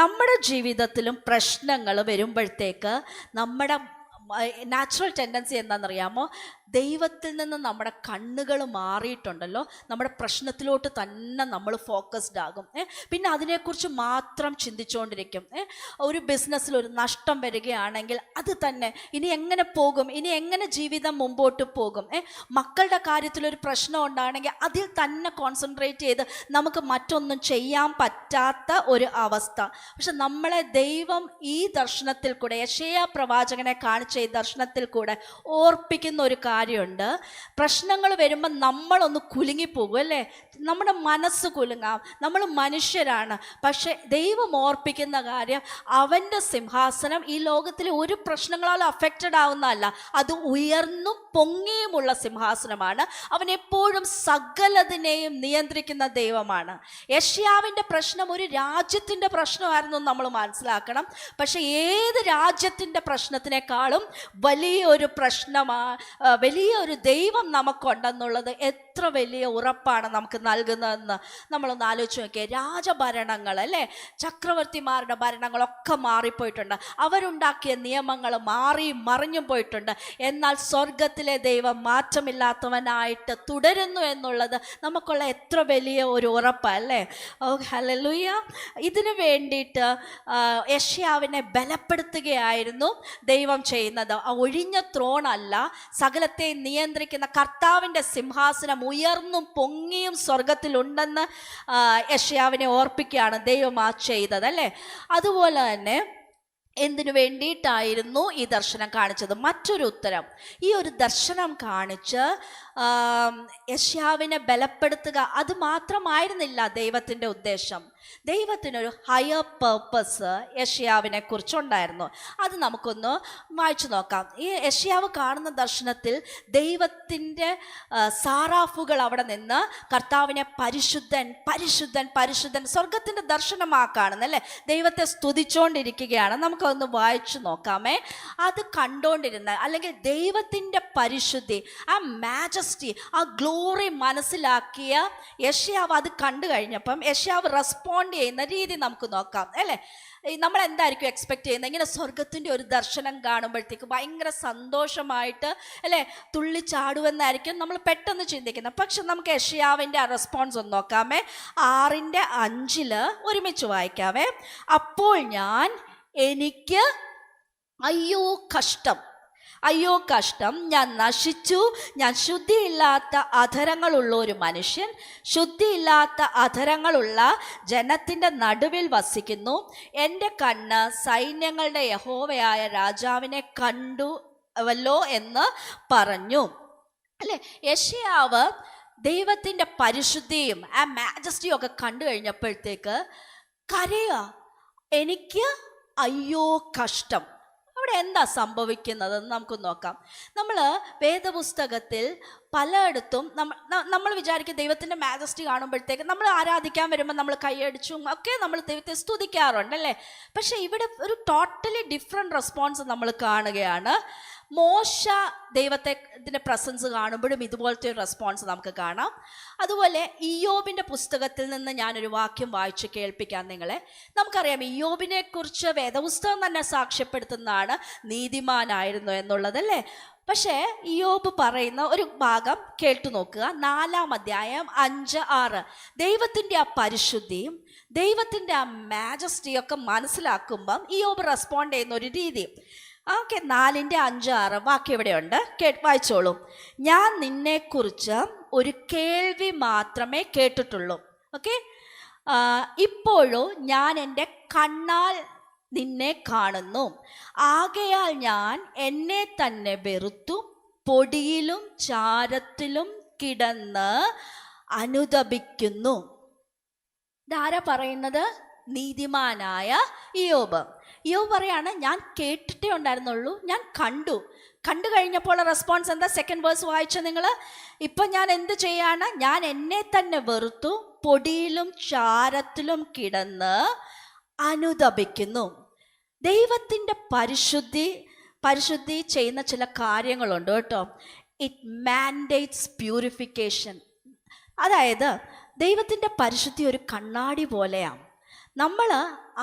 നമ്മുടെ ജീവിതത്തിലും പ്രശ്നങ്ങൾ വരുമ്പോഴത്തേക്ക് നമ്മുടെ നാച്ചുറൽ ടെൻഡൻസി എന്താണെന്നറിയാമോ? ദൈവത്തിൽ നിന്ന് നമ്മുടെ കണ്ണുകൾ മാറിയിട്ടുണ്ടല്ലോ, നമ്മുടെ പ്രശ്നത്തിലോട്ട് തന്നെ നമ്മൾ ഫോക്കസ്ഡ് ആകും. പിന്നെ അതിനെക്കുറിച്ച് മാത്രം ചിന്തിച്ചുകൊണ്ടിരിക്കും. ഒരു ബിസിനസ്സിൽ ഒരു നഷ്ടം വരികയാണെങ്കിൽ അത് തന്നെ ഇനി എങ്ങനെ പോകും, ഇനി എങ്ങനെ ജീവിതം മുമ്പോട്ട് പോകും. മക്കളുടെ കാര്യത്തിലൊരു പ്രശ്നം ഉണ്ടാണെങ്കിൽ അതിൽ തന്നെ കോൺസെൻട്രേറ്റ് ചെയ്ത് നമുക്ക് മറ്റൊന്നും ചെയ്യാൻ പറ്റാത്ത ഒരു അവസ്ഥ. പക്ഷെ നമ്മളെ ദൈവം ഈ ദർശനത്തിൽ കൂടെ, യെശയ്യാ പ്രവാചകനെ കാണിച്ച ഈ ദർശനത്തിൽ കൂടെ ഓർപ്പിക്കുന്ന ഒരു കാര്യമുണ്ട്. പ്രശ്നങ്ങൾ വരുമ്പോൾ നമ്മളൊന്ന് കുലുങ്ങിപ്പോകും അല്ലേ? നമ്മുടെ മനസ്സ് കുലുങ്ങാം, നമ്മൾ മനുഷ്യരാണ്. പക്ഷെ ദൈവം ഓർപ്പിക്കുന്ന കാര്യം, അവൻ്റെ സിംഹാസനം ഈ ലോകത്തിലെ ഒരു പ്രശ്നങ്ങളാൽ അഫക്റ്റഡ് ആവുന്നതല്ല, അത് ഉയർന്നും പൊങ്ങിയുമുള്ള സിംഹാസനമാണ്. അവൻ എപ്പോഴും സകലതിനെയും നിയന്ത്രിക്കുന്ന ദൈവമാണ്. യെശയ്യാവിൻ്റെ പ്രശ്നം ഒരു രാജ്യത്തിൻ്റെ പ്രശ്നമായിരുന്നു നമ്മൾ മനസ്സിലാക്കണം. പക്ഷെ ഏത് രാജ്യത്തിൻ്റെ പ്രശ്നത്തിനേക്കാളും വലിയൊരു വലിയൊരു ദൈവം നമുക്കുണ്ടെന്നുള്ളത് എത്ര വലിയ ഉറപ്പാണ് നമുക്ക് നൽകുന്നതെന്ന് നമ്മളൊന്ന് ആലോചിച്ച് നോക്കിയേ. രാജഭരണങ്ങൾ അല്ലേ, ചക്രവർത്തിമാരുടെ ഭരണങ്ങളൊക്കെ മാറിപ്പോയിട്ടുണ്ട്, അവരുണ്ടാക്കിയ നിയമങ്ങൾ മാറി മറിഞ്ഞും പോയിട്ടുണ്ട്. എന്നാൽ സ്വർഗത്തിലെ ദൈവം മാറ്റമില്ലാത്തവനായിട്ട് തുടരുന്നു എന്നുള്ളത് നമുക്കുള്ള എത്ര വലിയ ഒരു ഉറപ്പല്ലേ? ഓ ഹല്ലേലൂയ. ഇതിനു വേണ്ടിയിട്ട് യെശയ്യാവിനെ ബലപ്പെടുത്തുകയായിരുന്നു ദൈവം ചെയ്യുന്നത്. ആ ഒഴിഞ്ഞ ത്രോണല്ല, സകലത്തെ നിയന്ത്രിക്കുന്ന കർത്താവിൻ്റെ സിംഹാസനം ഉയർന്നും പൊങ്ങിയും സ്വർഗത്തിലുണ്ടെന്ന് യെശയ്യാവിനെ ഓർപ്പിക്കുകയാണ് ദൈവം ആ ചെയ്തത് അല്ലേ? അതുപോലെ തന്നെ എന്തിനു വേണ്ടിയിട്ടായിരുന്നു ഈ ദർശനം കാണിച്ചത്? മറ്റൊരു ഉത്തരം, ഈ ഒരു ദർശനം കാണിച്ച് യെശയ്യാവിനെ ബലപ്പെടുത്തുക, അത് മാത്രമായിരുന്നില്ല ദൈവത്തിൻ്റെ ഉദ്ദേശം. ദൈവത്തിനൊരു ഹയർ പേർപ്പസ് യെശയ്യാവിനെ കുറിച്ചുണ്ടായിരുന്നു. അത് നമുക്കൊന്ന് വായിച്ചു നോക്കാം. ഈ യെശയ്യാവ് കാണുന്ന ദർശനത്തിൽ ദൈവത്തിൻ്റെ സാറാഫുകൾ അവിടെ നിന്ന് കർത്താവിനെ പരിശുദ്ധൻ പരിശുദ്ധൻ പരിശുദ്ധൻ, സ്വർഗത്തിൻ്റെ ദർശനമാക്കാണെന്നല്ലേ, ദൈവത്തെ സ്തുതിച്ചുകൊണ്ടിരിക്കുകയാണ്. നമുക്കൊന്ന് വായിച്ചു നോക്കാമേ. അത് കണ്ടുകൊണ്ടിരുന്ന, അല്ലെങ്കിൽ ദൈവത്തിൻ്റെ പരിശുദ്ധി, ആ മാജസ്റ്റി, ആ ഗ്ലോറി മനസ്സിലാക്കിയ യെശയ്യാവ് അത് കണ്ടു കഴിഞ്ഞപ്പം യെശയ്യാവ് റെസ്പോണ്ട് ചെയ്യുന്ന രീതി നമുക്ക് നോക്കാം അല്ലേ? നമ്മൾ എന്തായിരിക്കും എക്സ്പെക്ട് ചെയ്യുന്നത്? ഇങ്ങനെ സ്വർഗത്തിൻ്റെ ഒരു ദർശനം കാണുമ്പോഴത്തേക്ക് ഭയങ്കര സന്തോഷമായിട്ട് അല്ലേ, തുള്ളിച്ചാടുമെന്നായിരിക്കും നമ്മൾ പെട്ടെന്ന് ചിന്തിക്കുന്നത്. പക്ഷെ നമുക്ക് യെശയ്യാവിൻ്റെ ആ റെസ്പോൺസ് ഒന്ന് നോക്കാമേ. 6:5 ഒരുമിച്ച് വായിക്കാവേ. അപ്പോൾ എനിക്ക് അയ്യോ കഷ്ടം, അയ്യോ കഷ്ടം, ഞാൻ നശിച്ചു, ഞാൻ ശുദ്ധിയില്ലാത്ത അധരങ്ങളുള്ള ഒരു മനുഷ്യൻ, ശുദ്ധിയില്ലാത്ത അധരങ്ങളുള്ള ജനത്തിൻ്റെ നടുവിൽ വസിക്കുന്നു. എൻ്റെ കണ്ണ് സൈന്യങ്ങളുടെ യഹോവയായ രാജാവിനെ കണ്ടുവല്ലോ എന്ന് പറഞ്ഞു അല്ലേ? യെശയ്യാവ് ദൈവത്തിൻ്റെ പരിശുദ്ധിയും ആ മാജസ്റ്റിയും ഒക്കെ കണ്ടു കഴിഞ്ഞപ്പോഴത്തേക്ക് കരയുക, എനിക്ക് അയ്യോ കഷ്ടം. അവിടെ എന്താ സംഭവിക്കുന്നതെന്ന് നമുക്ക് നോക്കാം. നമ്മൾ വേദപുസ്തകത്തിൽ പലയിടത്തും നമ്മൾ വിചാരിക്കും ദൈവത്തിൻ്റെ മാജസ്റ്റി കാണുമ്പോഴത്തേക്ക്, നമ്മൾ ആരാധിക്കാൻ വരുമ്പോൾ നമ്മൾ കൈയടിച്ചും ഒക്കെ നമ്മൾ ദൈവത്തെ സ്തുതിക്കാറുണ്ട് അല്ലേ? പക്ഷേ ഇവിടെ ഒരു ടോട്ടലി ഡിഫറെൻറ്റ് റെസ്പോൺസ് നമ്മൾ കാണുകയാണ്. മോശ ദൈവത്തിൻ്റെ പ്രസൻസ് കാണുമ്പോഴും ഇതുപോലത്തെ ഒരു റെസ്പോൺസ് നമുക്ക് കാണാം. അതുപോലെ ഇയ്യോബിൻ്റെ പുസ്തകത്തിൽ നിന്ന് ഞാനൊരു വാക്യം വായിച്ച് കേൾപ്പിക്കാം നിങ്ങളെ. നമുക്കറിയാം ഇയ്യോബിനെ കുറിച്ച് വേദപുസ്തകം തന്നെ സാക്ഷ്യപ്പെടുത്തുന്നതാണ് നീതിമാനായിരുന്നു എന്നുള്ളതല്ലേ? പക്ഷേ ഇയ്യോബ് പറയുന്ന ഒരു ഭാഗം കേട്ടു നോക്കുക. 4-ാം അധ്യായം 5-6 ദൈവത്തിൻ്റെ ആ പരിശുദ്ധിയും ദൈവത്തിൻ്റെ ആ മാജസ്റ്റിയൊക്കെ മനസ്സിലാക്കുമ്പം ഇയ്യോബ് റെസ്പോണ്ട് ചെയ്യുന്ന ഒരു രീതി. ഓക്കെ, 4:5-6 വാക്യം ഇവിടെയുണ്ട്, വായിച്ചോളൂ. ഞാൻ നിന്നെക്കുറിച്ച് ഒരു കേൾവി മാത്രമേ കേട്ടിട്ടുള്ളൂ. ഓക്കെ, ഇപ്പോഴോ ഞാൻ എൻ്റെ കണ്ണാൽ നിന്നെ കാണുന്നു. ആകയാൽ ഞാൻ എന്നെ തന്നെ വെറുത്തു പൊടിയിലും ചാരത്തിലും കിടന്ന് അനുതപിക്കുന്നു. ഇതാരാ പറയുന്നത്? നീതിമാനായ ഇയ്യോബ്. ഇയ്യോബ് പറയാണ്, ഞാൻ കേട്ടിട്ടേ ഉണ്ടായിരുന്നുള്ളൂ, ഞാൻ കണ്ടു കഴിഞ്ഞപ്പോൾ റെസ്പോൺസ് എന്താ? സെക്കൻഡ് വേഴ്സ് വായിച്ച നിങ്ങൾ. ഇപ്പം ഞാൻ എന്ത് ചെയ്യാണ്? ഞാൻ എന്നെ തന്നെ വെറുത്തു, പൊടിയിലും ചാരത്തിലും കിടന്ന് അനുതപിക്കുന്നു. ദൈവത്തിൻ്റെ പരിശുദ്ധി ചെയ്യുന്ന ചില കാര്യങ്ങളുണ്ട് കേട്ടോ. It mandates purification. അതായത് ദൈവത്തിൻ്റെ പരിശുദ്ധി ഒരു കണ്ണാടി പോലെയാണ്. നമ്മൾ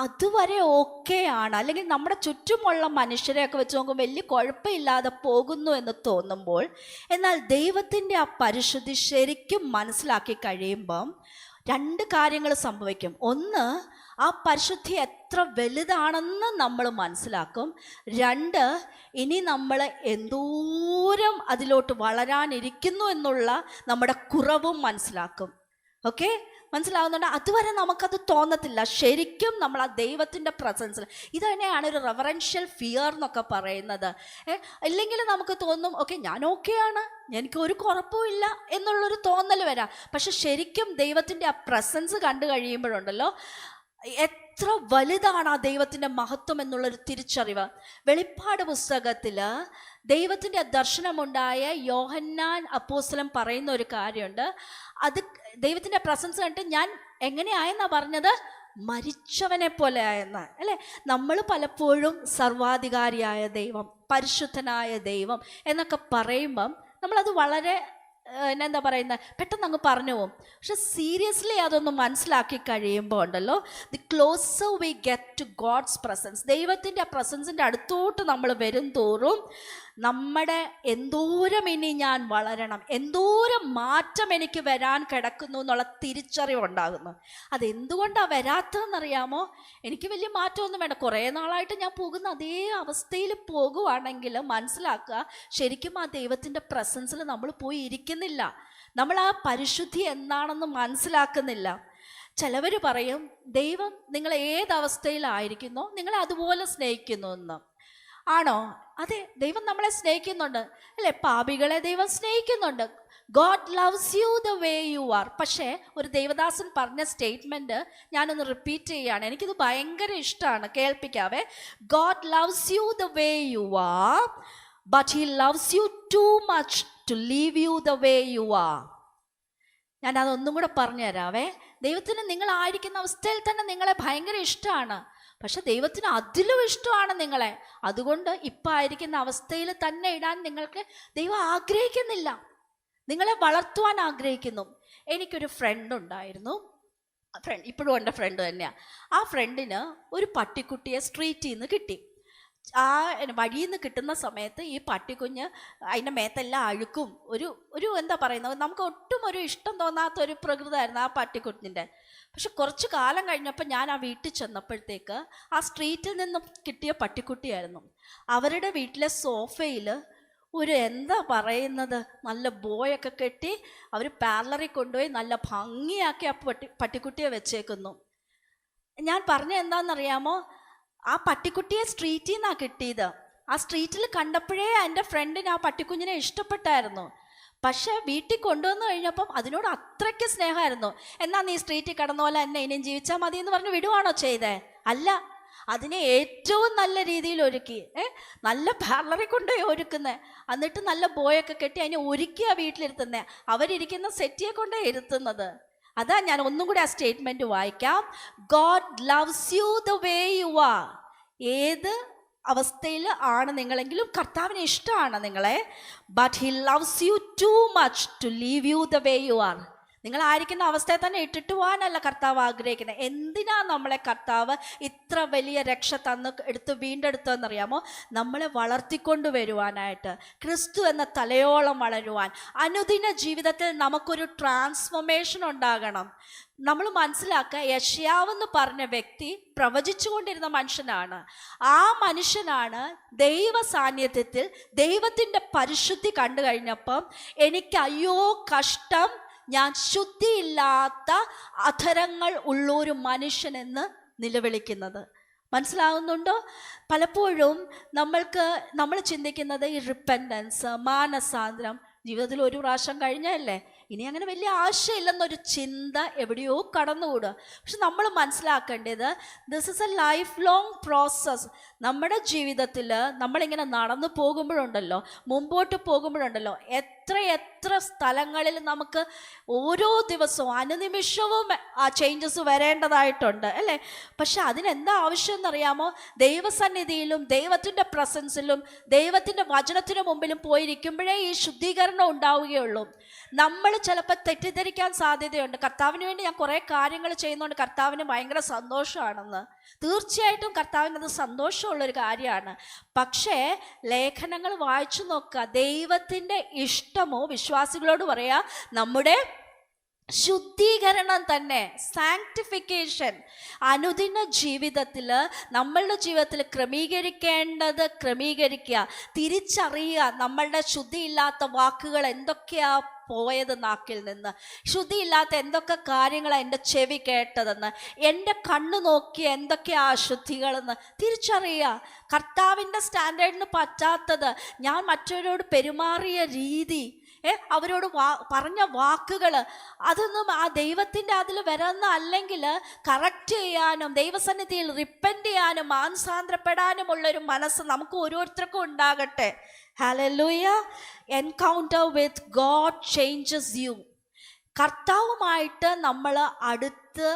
അതുവരെ ഓക്കെയാണ്, അല്ലെങ്കിൽ നമ്മുടെ ചുറ്റുമുള്ള മനുഷ്യരെയൊക്കെ വെച്ച് നോക്കുമ്പോൾ വലിയ കുഴപ്പമില്ലാതെ പോകുന്നു എന്ന് തോന്നുമ്പോൾ, എന്നാൽ ദൈവത്തിൻ്റെ ആ പരിശുദ്ധി ശരിക്കും മനസ്സിലാക്കി കഴിയുമ്പം രണ്ട് കാര്യങ്ങൾ സംഭവിക്കും. ഒന്ന്, ആ പരിശുദ്ധി എത്ര വലുതാണെന്ന് നമ്മൾ മനസ്സിലാക്കും. രണ്ട്, ഇനി നമ്മൾ എന്തോരം അതിലോട്ട് വളരാനിരിക്കുന്നു എന്നുള്ള നമ്മുടെ കുറവും മനസ്സിലാക്കും. ഓക്കെ, മനസ്സിലാവുന്നുണ്ട്? അതുവരെ നമുക്കത് തോന്നത്തില്ല. ശരിക്കും നമ്മൾ ആ ദൈവത്തിൻ്റെ പ്രസൻസിൽ, ഇത് തന്നെയാണ് ഒരു റെവറൻഷ്യൽ ഫിയർ എന്നൊക്കെ പറയുന്നത്. ഇല്ലെങ്കിൽ നമുക്ക് തോന്നും, ഓക്കെ ഞാൻ ഓക്കെയാണ്, എനിക്ക് ഒരു കുഴപ്പമില്ല എന്നുള്ളൊരു തോന്നൽ വരാം. പക്ഷെ ശരിക്കും ദൈവത്തിൻ്റെ ആ പ്രസൻസ് കണ്ടു കഴിയുമ്പോഴുണ്ടല്ലോ, എത്ര വലുതാണ് ആ ദൈവത്തിൻ്റെ മഹത്വം എന്നുള്ളൊരു തിരിച്ചറിവ്. വെളിപ്പാട് പുസ്തകത്തിൽ ദൈവത്തിൻ്റെ ദർശനമുണ്ടായ യോഹന്നാൻ അപ്പോസ്തലൻ പറയുന്ന ഒരു കാര്യമുണ്ട്. അത് ദൈവത്തിൻ്റെ പ്രസൻസ് കണ്ടിട്ട് ഞാൻ എങ്ങനെയായെന്നാ പറഞ്ഞത്? മരിച്ചവനെ പോലെ ആയെന്ന്, അല്ലേ? നമ്മൾ പലപ്പോഴും സർവാധികാരിയായ ദൈവം, പരിശുദ്ധനായ ദൈവം എന്നൊക്കെ പറയുമ്പം നമ്മളത് വളരെ എന്താ പറയുന്നത്, പെട്ടെന്ന് അങ്ങ് പറഞ്ഞു പോകും. പക്ഷെ സീരിയസ്ലി അതൊന്ന് മനസ്സിലാക്കി കഴിയുമ്പോൾ ഉണ്ടല്ലോ, the closer we get to God's presence, ദൈവത്തിൻ്റെ ആ പ്രസൻസിൻ്റെ അടുത്തോട്ട് നമ്മൾ വരും തോറും നമ്മുടെ എന്തോരം ഇനി ഞാൻ വളരണം, എന്തോരം മാറ്റം എനിക്ക് വരാൻ കിടക്കുന്നു എന്നുള്ള തിരിച്ചറിവുണ്ടാകുന്നു. അതെന്തുകൊണ്ടാണ് വരാത്തതെന്നറിയാമോ? എനിക്ക് വലിയ മാറ്റമൊന്നും വേണ്ട, കുറേ നാളായിട്ട് ഞാൻ പോകുന്ന അതേ അവസ്ഥയിൽ പോകുവാണെങ്കിൽ മനസ്സിലാക്കുക, ശരിക്കും ആ ദൈവത്തിൻ്റെ പ്രസൻസിൽ നമ്മൾ പോയി ഇരിക്കുന്നില്ല. നമ്മൾ ആ പരിശുദ്ധി എന്താണെന്ന് മനസ്സിലാക്കുന്നില്ല. ചിലവർ പറയും, ദൈവം നിങ്ങൾ ഏതവസ്ഥയിലായിരിക്കുന്നോ നിങ്ങളെ അതുപോലെ സ്നേഹിക്കുന്നു എന്ന്. ആണോ? അതെ, ദൈവം നമ്മളെ സ്നേഹിക്കുന്നുണ്ട്, അല്ലേ? പാപികളെ ദൈവം സ്നേഹിക്കുന്നുണ്ട്. God loves you the way you R. പക്ഷേ ഒരു ദേവദാസൻ പറഞ്ഞ സ്റ്റേറ്റ്മെൻറ്റ് ഞാനൊന്ന് റിപ്പീറ്റ് ചെയ്യുകയാണ്, എനിക്കിത് ഭയങ്കര ഇഷ്ടമാണ്, കേൾപ്പിക്കാവേ. God loves you the way you are, but he loves you too much to leave you the way you are. ഞാൻ അതൊന്നും കൂടെ പറഞ്ഞു തരാവേ. ദൈവത്തിന് നിങ്ങളായിരിക്കുന്ന അവസ്ഥയിൽ തന്നെ നിങ്ങളെ ഭയങ്കര ഇഷ്ടമാണ്, പക്ഷെ ദൈവത്തിന് അതിലും ഇഷ്ടമാണ് നിങ്ങളെ. അതുകൊണ്ട് ഇപ്പം ആയിരിക്കുന്ന അവസ്ഥയിൽ തന്നെ ഇടാൻ നിങ്ങൾക്ക് ദൈവം ആഗ്രഹിക്കുന്നില്ല, നിങ്ങളെ വളർത്തുവാൻ ആഗ്രഹിക്കുന്നു. എനിക്കൊരു ഫ്രണ്ട് ഉണ്ടായിരുന്നു, ഇപ്പോഴും എൻ്റെ ഫ്രണ്ട് തന്നെയാണ്. ആ ഫ്രണ്ടിന് ഒരു പട്ടിക്കുട്ടിയെ സ്ട്രീറ്റിൽ നിന്ന് കിട്ടി. ആ വഴിയിൽ നിന്ന് കിട്ടുന്ന സമയത്ത് ഈ പട്ടിക്കുഞ്ഞ് അതിൻ്റെ മേത്തെല്ലാം അഴുക്കും, ഒരു എന്താ പറയുന്നത്, നമുക്ക് ഒട്ടും ഒരു ഇഷ്ടം തോന്നാത്തൊരു പ്രകൃതമായിരുന്നു ആ പട്ടിക്കുഞ്ഞിൻ്റെ. പക്ഷെ കുറച്ച് കാലം കഴിഞ്ഞപ്പോൾ ഞാൻ ആ വീട്ടിൽ ചെന്നപ്പോഴത്തേക്ക് ആ സ്ട്രീറ്റിൽ നിന്നും കിട്ടിയ പട്ടിക്കുട്ടിയായിരുന്നു. അവരുടെ വീട്ടിലെ സോഫയിൽ ഒരു എന്താ പറയുന്നത്, നല്ല ബോയൊക്കെ കെട്ടി അവർ പാർലറിൽ കൊണ്ടുപോയി നല്ല ഭംഗിയാക്കി ആ പട്ടിക്കുട്ടിയെ വെച്ചേക്കുന്നു. ഞാൻ പറഞ്ഞ എന്താണെന്നറിയാമോ? ആ പട്ടിക്കുട്ടിയെ സ്ട്രീറ്റിൽ നിന്നാണ് കിട്ടിയത്. ആ സ്ട്രീറ്റിൽ കണ്ടപ്പോഴേ എൻ്റെ ഫ്രണ്ടിന് ആ പട്ടിക്കുഞ്ഞിനെ ഇഷ്ടപ്പെട്ടായിരുന്നു. പക്ഷെ വീട്ടിൽ കൊണ്ടുവന്നു കഴിഞ്ഞപ്പം അതിനോട് അത്രയ്ക്ക് സ്നേഹമായിരുന്നു. എന്നാൽ നീ സ്ട്രീറ്റിൽ കിടന്നോലെ എന്നെ ഇനിയും ജീവിച്ചാൽ മതി എന്ന് പറഞ്ഞ് വിടുവാണോ ചെയ്തേ? അല്ല, അതിനെ ഏറ്റവും നല്ല രീതിയിൽ ഒരുക്കി, നല്ല പാർലറിൽ കൊണ്ടുപോയി ഒരുക്കുന്നത്, എന്നിട്ട് നല്ല ബോയൊക്കെ കെട്ടി അതിനെ ഒരുക്കിയാണ് വീട്ടിലിരുത്തുന്നത്. അവരിരിക്കുന്ന സെറ്റിയെ കൊണ്ടേ ഇരുത്തുന്നത്. അതാ ഞാൻ ഒന്നും കൂടി ആ സ്റ്റേറ്റ്മെൻറ്റ് വായിക്കാം. God loves you the way you are. ഏത് അവസ്ഥയിൽ ആണ് നിങ്ങളെങ്കിലും കർത്താവിന് ഇഷ്ടമാണ് നിങ്ങളെ. But he loves you too much to leave you the way you are. നിങ്ങളായിരിക്കുന്ന അവസ്ഥയെ തന്നെ ഇട്ടിട്ട് പോകാനല്ല കർത്താവ് ആഗ്രഹിക്കുന്നത്. എന്തിനാ നമ്മളെ കർത്താവ് ഇത്ര വലിയ രക്ഷ തന്ന് വീണ്ടെടുത്തതെന്നറിയാമോ? നമ്മളെ വളർത്തിക്കൊണ്ട് വരുവാനായിട്ട്, ക്രിസ്തു എന്ന തലയോളം വളരുവാൻ. അനുദിന ജീവിതത്തിൽ നമുക്കൊരു ട്രാൻസ്ഫോർമേഷൻ ഉണ്ടാകണം. നമ്മൾ മനസ്സിലാക്കുക, യെശയ്യാവെന്ന് പറഞ്ഞ വ്യക്തി പ്രവചിച്ചു കൊണ്ടിരുന്ന മനുഷ്യനാണ്. ആ മനുഷ്യനാണ് ദൈവ സാന്നിധ്യത്തിൽ ദൈവത്തിൻ്റെ പരിശുദ്ധി കണ്ടു കഴിഞ്ഞപ്പം എനിക്ക് അയ്യോ കഷ്ടം, ഞാൻ ശുദ്ധിയില്ലാത്ത അധരങ്ങൾ ഉള്ളൊരു മനുഷ്യനെന്ന് നിലവിളിക്കുന്നത്. മനസ്സിലാവുന്നുണ്ടോ? പലപ്പോഴും നമ്മൾ ചിന്തിക്കുന്നത് ഈ റിപ്പൻറ്റൻസ്, മാനസാന്തരം, ജീവിതത്തിൽ ഒരു പ്രാവശ്യം കഴിഞ്ഞല്ലേ, ഇനി അങ്ങനെ വലിയ ആശയമില്ലെന്നൊരു ചിന്ത എവിടെയോ കടന്നുകൂടുക. പക്ഷെ നമ്മൾ മനസ്സിലാക്കേണ്ടത് this is A life long process. നമ്മുടെ ജീവിതത്തിൽ നമ്മളിങ്ങനെ നടന്നു പോകുമ്പോഴുണ്ടല്ലോ, മുമ്പോട്ട് പോകുമ്പോഴുണ്ടല്ലോ, എത്ര സ്ഥലങ്ങളിൽ നമുക്ക് ഓരോ ദിവസവും അനുനിമിഷവും ആ ചേഞ്ചസ് വരേണ്ടതായിട്ടുണ്ട് അല്ലേ. പക്ഷെ അതിനെന്താ ആവശ്യം എന്നറിയാമോ? ദൈവസന്നിധിയിലും ദൈവത്തിൻ്റെ പ്രസൻസിലും ദൈവത്തിൻ്റെ വചനത്തിന് മുമ്പിലും പോയിരിക്കുമ്പോഴേ ഈ ശുദ്ധീകരണം ഉണ്ടാവുകയുള്ളൂ. നമ്മൾ ചിലപ്പോൾ തെറ്റിദ്ധരിക്കാൻ സാധ്യതയുണ്ട്, കർത്താവിന് വേണ്ടി ഞാൻ കുറേ കാര്യങ്ങൾ ചെയ്യുന്നതുകൊണ്ട് കർത്താവിന് ഭയങ്കര സന്തോഷമാണെന്ന്. തീർച്ചയായിട്ടും കർത്താവിന് അത് സന്തോഷമുള്ളൊരു കാര്യമാണ്. പക്ഷേ ലേഖനങ്ങൾ വായിച്ചു നോക്കുക. ദൈവത്തിൻ്റെ ഇഷ്ടമോ, വിശ്വാസികളോട് പറയാ, നമ്മുടെ ശുദ്ധീകരണം തന്നെ, സാങ്ക്ടിഫിക്കേഷൻ അനുദിന ജീവിതത്തിൽ, നമ്മളുടെ ജീവിതത്തിൽ ക്രമീകരിക്കേണ്ടത് ക്രമീകരിക്കുക. തിരിച്ചറിയുക നമ്മളുടെ ശുദ്ധിയില്ലാത്ത വാക്കുകൾ എന്തൊക്കെയാ പോയത് നാക്കിൽ നിന്ന്, ശുദ്ധിയില്ലാത്ത എന്തൊക്കെ കാര്യങ്ങളാണ് എൻ്റെ ചെവി കേട്ടതെന്ന്, എൻ്റെ കണ്ണ് നോക്കി എന്തൊക്കെയാ അശുദ്ധികളെന്ന് തിരിച്ചറിയുക. കർത്താവിൻ്റെ സ്റ്റാൻഡേർഡിന് പറ്റാത്തത്, ഞാൻ മറ്റവരോട് പെരുമാറിയ രീതി, അവരോട് പറഞ്ഞ വാക്കുകൾ, അതൊന്നും ആ ദൈവത്തിൻ്റെ അതിൽ വരുന്ന, അല്ലെങ്കിൽ കറക്റ്റ് ചെയ്യാനും ദൈവസന്നിധിയിൽ റിപ്പൻറ്റ് ചെയ്യാനും മാനസാന്തരപ്പെടാനുമുള്ളൊരു മനസ്സ് നമുക്ക് ഓരോരുത്തർക്കും ഉണ്ടാകട്ടെ. Hallelujah. Encounter with God changes you. കർത്താവുമായിട്ട് നമ്മൾ അടുത്ത്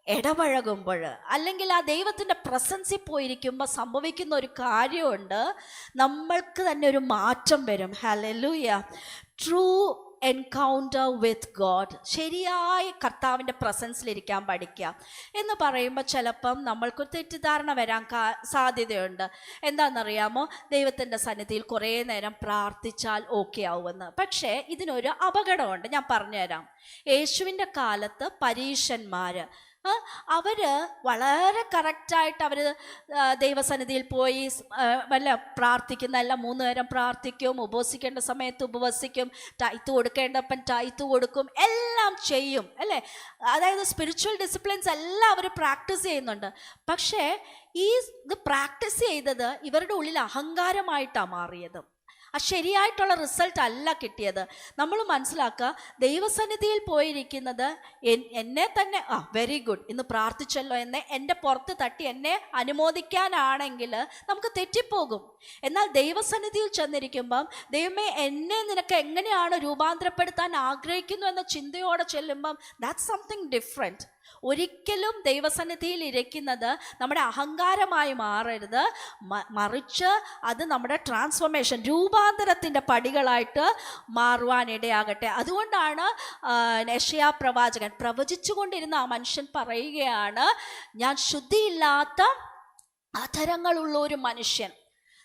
ഇടപഴകുമ്പോൾ, അല്ലെങ്കിൽ ആ ദൈവത്തിൻ്റെ പ്രസൻസിൽ പോയിരിക്കുമ്പോൾ സംഭവിക്കുന്ന ഒരു കാര്യമുണ്ട്, നമ്മൾക്ക് തന്നെ ഒരു മാറ്റം വരും. Hallelujah. True encounter with God, ശരിയായി കർത്താവിൻ്റെ പ്രസൻസിലിരിക്കാൻ പഠിക്കുക എന്ന് പറയുമ്പോൾ ചിലപ്പം നമ്മൾക്കൊരു തെറ്റിദ്ധാരണ വരാൻ സാധ്യതയുണ്ട്. എന്താണെന്നറിയാമോ? ദൈവത്തിൻ്റെ സന്നിധിയിൽ കുറേ നേരം പ്രാർത്ഥിച്ചാൽ ഓക്കെ ആവുമെന്ന്. പക്ഷേ ഇതിനൊരു അപകടമുണ്ട്, ഞാൻ പറഞ്ഞുതരാം. യേശുവിൻ്റെ കാലത്ത് പരീശന്മാർ അവർ വളരെ കറക്റ്റായിട്ട് അവർ ദൈവസന്നിധിയിൽ പോയി വല്ല പ്രാർത്ഥിക്കുന്ന, എല്ലാം 3 നേരം പ്രാർത്ഥിക്കും, ഉപവസിക്കേണ്ട സമയത്ത് ഉപവസിക്കും, ടൈത്ത് കൊടുക്കേണ്ടപ്പം ടൈത്ത് കൊടുക്കും, എല്ലാം ചെയ്യും അല്ലേ. അതായത് സ്പിരിച്വൽ ഡിസിപ്ലിൻസ് എല്ലാം അവർ പ്രാക്ടീസ് ചെയ്യുന്നുണ്ട്. പക്ഷേ ഇത് പ്രാക്ടീസ് ചെയ്തത് ഇവരുടെ ഉള്ളിൽ അഹങ്കാരമായിട്ടാണ് മാറിയത്. ആ ശരിയായിട്ടുള്ള റിസൾട്ട് അല്ല കിട്ടിയത്. നമ്മൾ മനസ്സിലാക്കുക, ദൈവസന്നിധിയിൽ പോയിരിക്കുന്നത് എന്നെ തന്നെ വെരി ഗുഡ് ഇന്ന് പ്രാർത്ഥിച്ചല്ലോ എന്ന് എൻ്റെ പുറത്ത് തട്ടി എന്നെ അനുമോദിക്കാനാണെങ്കിൽ നമുക്ക് തെറ്റിപ്പോകും. എന്നാൽ ദൈവസന്നിധിയിൽ ചെന്നിരിക്കുമ്പം, ദൈവമേ എന്നെ നിനക്ക് എങ്ങനെയാണ് രൂപാന്തരപ്പെടുത്താൻ ആഗ്രഹിക്കുന്നു എന്ന ചിന്തയോടെ ചെല്ലുമ്പം, ദാറ്റ്സ് സംതിങ് ഡിഫറെൻറ്റ്. ഒരിക്കലും ദൈവസന്നിധിയിൽ ഇരിക്കുന്നത് നമ്മുടെ അഹങ്കാരമായി മാറരുത്, മറിച്ച് അത് നമ്മുടെ ട്രാൻസ്ഫോർമേഷൻ, രൂപാന്തരത്തിൻ്റെ പടികളായിട്ട് മാറുവാനിടയാകട്ടെ. അതുകൊണ്ടാണ് യെശയ്യാ പ്രവാചകൻ പ്രവചിച്ചു കൊണ്ടിരുന്ന ആ മനുഷ്യൻ പറയുകയാണ്, ഞാൻ ശുദ്ധിയില്ലാത്ത അധരങ്ങളുള്ള ഒരു മനുഷ്യൻ.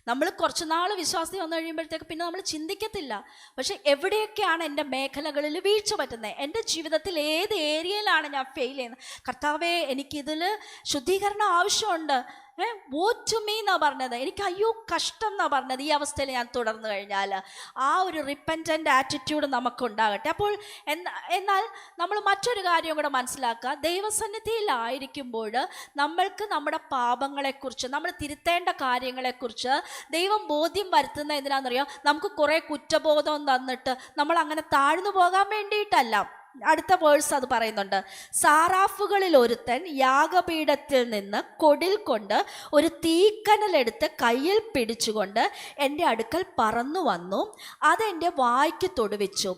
നമ്മൾ കുറച്ച് നാൾ വിശ്വാസത്തിൽ വന്നു കഴിയുമ്പോഴത്തേക്ക് പിന്നെ നമ്മൾ ചിന്തിക്കത്തില്ല, പക്ഷെ എവിടെയൊക്കെയാണ് എൻ്റെ മേഖലകളിൽ വീഴ്ച പറ്റുന്നത്, എൻ്റെ ജീവിതത്തിൽ ഏത് ഏരിയയിലാണ് ഞാൻ ഫെയിൽ ചെയ്യുന്നത്, കർത്താവേ എനിക്കിതിൽ ശുദ്ധീകരണം ആവശ്യമുണ്ട്, വോട്ട് ടു മീ എന്നാണ് പറഞ്ഞത്, എനിക്ക് അയ്യോ കഷ്ടം എന്നാണ് പറഞ്ഞത്, ഈ അവസ്ഥയിൽ ഞാൻ തുടർന്നു കഴിഞ്ഞാൽ ആ ഒരു റിപ്പൻറ്റൻ്റ് ആറ്റിറ്റ്യൂഡ് നമുക്കുണ്ടാകട്ടെ. അപ്പോൾ എന്നാൽ നമ്മൾ മറ്റൊരു കാര്യം കൂടെ മനസ്സിലാക്കുക, ദൈവസന്നിധിയിലായിരിക്കുമ്പോൾ നമ്മൾക്ക് നമ്മുടെ പാപങ്ങളെക്കുറിച്ച്, നമ്മൾ തിരുത്തേണ്ട കാര്യങ്ങളെക്കുറിച്ച് ദൈവം ബോധ്യം വരുത്തുന്ന എന്തിനാണെന്നറിയാം? നമുക്ക് കുറേ കുറ്റബോധം തന്നിട്ട് നമ്മൾ അങ്ങനെ താഴ്ന്നു പോകാൻ വേണ്ടിയിട്ടല്ല. അടുത്ത വേഴ്സ് അത് പറയുന്നുണ്ട്, സാറാഫുകളിൽ ഒരുത്തൻ യാഗപീഠത്തിൽ നിന്ന് കൊടിൽ കൊണ്ട് ഒരു തീക്കനലെടുത്ത് കയ്യിൽ പിടിച്ചുകൊണ്ട് എൻ്റെ അടുക്കൽ പറന്നു വന്നു, അതെൻ്റെ വായ്ക്ക് തൊടുവിച്ചു.